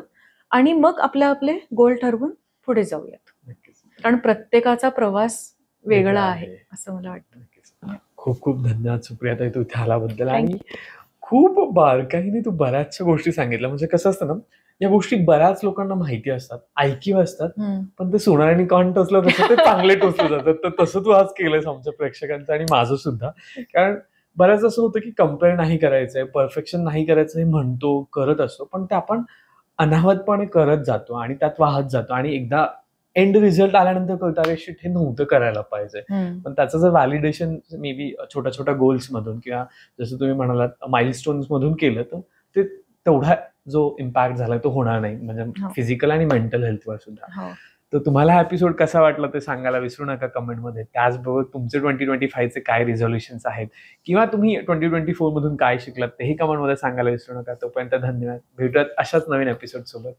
आणि मग आपले गोल ठरवून पुढे जाऊयात. नक्कीच. कारण प्रत्येकाचा प्रवास वेगळा वेगळा आहे आहे. असं मला वाटतं. नक्कीच. खूप खूप धन्यवाद सुप्रियाताई तू इथे आल्याबद्दल. आणि खूप बारकाईने तू बऱ्याचशा गोष्टी सांगितल्या. म्हणजे कसं असतं ना, या गोष्टी बऱ्याच लोकांना माहिती असतात, ऐकीव असतात, पण ते सोनाराने कान टोचलं तसं ते चांगले टोचले जातात. तर तसं तू आज केलंयस आमच्या प्रेक्षकांचं आणि माझं सुद्धा. कारण बऱ्याच असं होतं की कम्पेअर नाही करायचंय, परफेक्शन नाही करायचं हे म्हणतो, करत असतो, पण ते आपण अनाहतपणे करत जातो आणि त्यात वाहत जातो आणि एकदा एंड रिझल्ट आल्यानंतर कळतं अरे शिट हे नव्हतं करायला पाहिजे. पण त्याचं जर व्हॅलिडेशन मे बी छोट्या छोट्या गोल्स मधून किंवा जसं तुम्ही म्हणालात माइलस्टोन्स मधून केलं तर ते तेवढा जो इम्पॅक्ट झाला तो होणार नाही, म्हणजे फिजिकल आणि मेंटल हेल्थवर सुद्धा. तर तुम्हाला हा एपिसोड कसा वाटला ते सांगायला विसरू नका कमेंटमध्ये. त्याचबरोबर तुमचे 2025चे काय रिझोल्युशन्स आहेत किंवा तुम्ही 2024 मधून काय शिकलात तेही कमेंटमध्ये सांगायला विसरू नका. तोपर्यंत धन्यवाद. भेटूयात अशाच नवीन एपिसोड सोबत.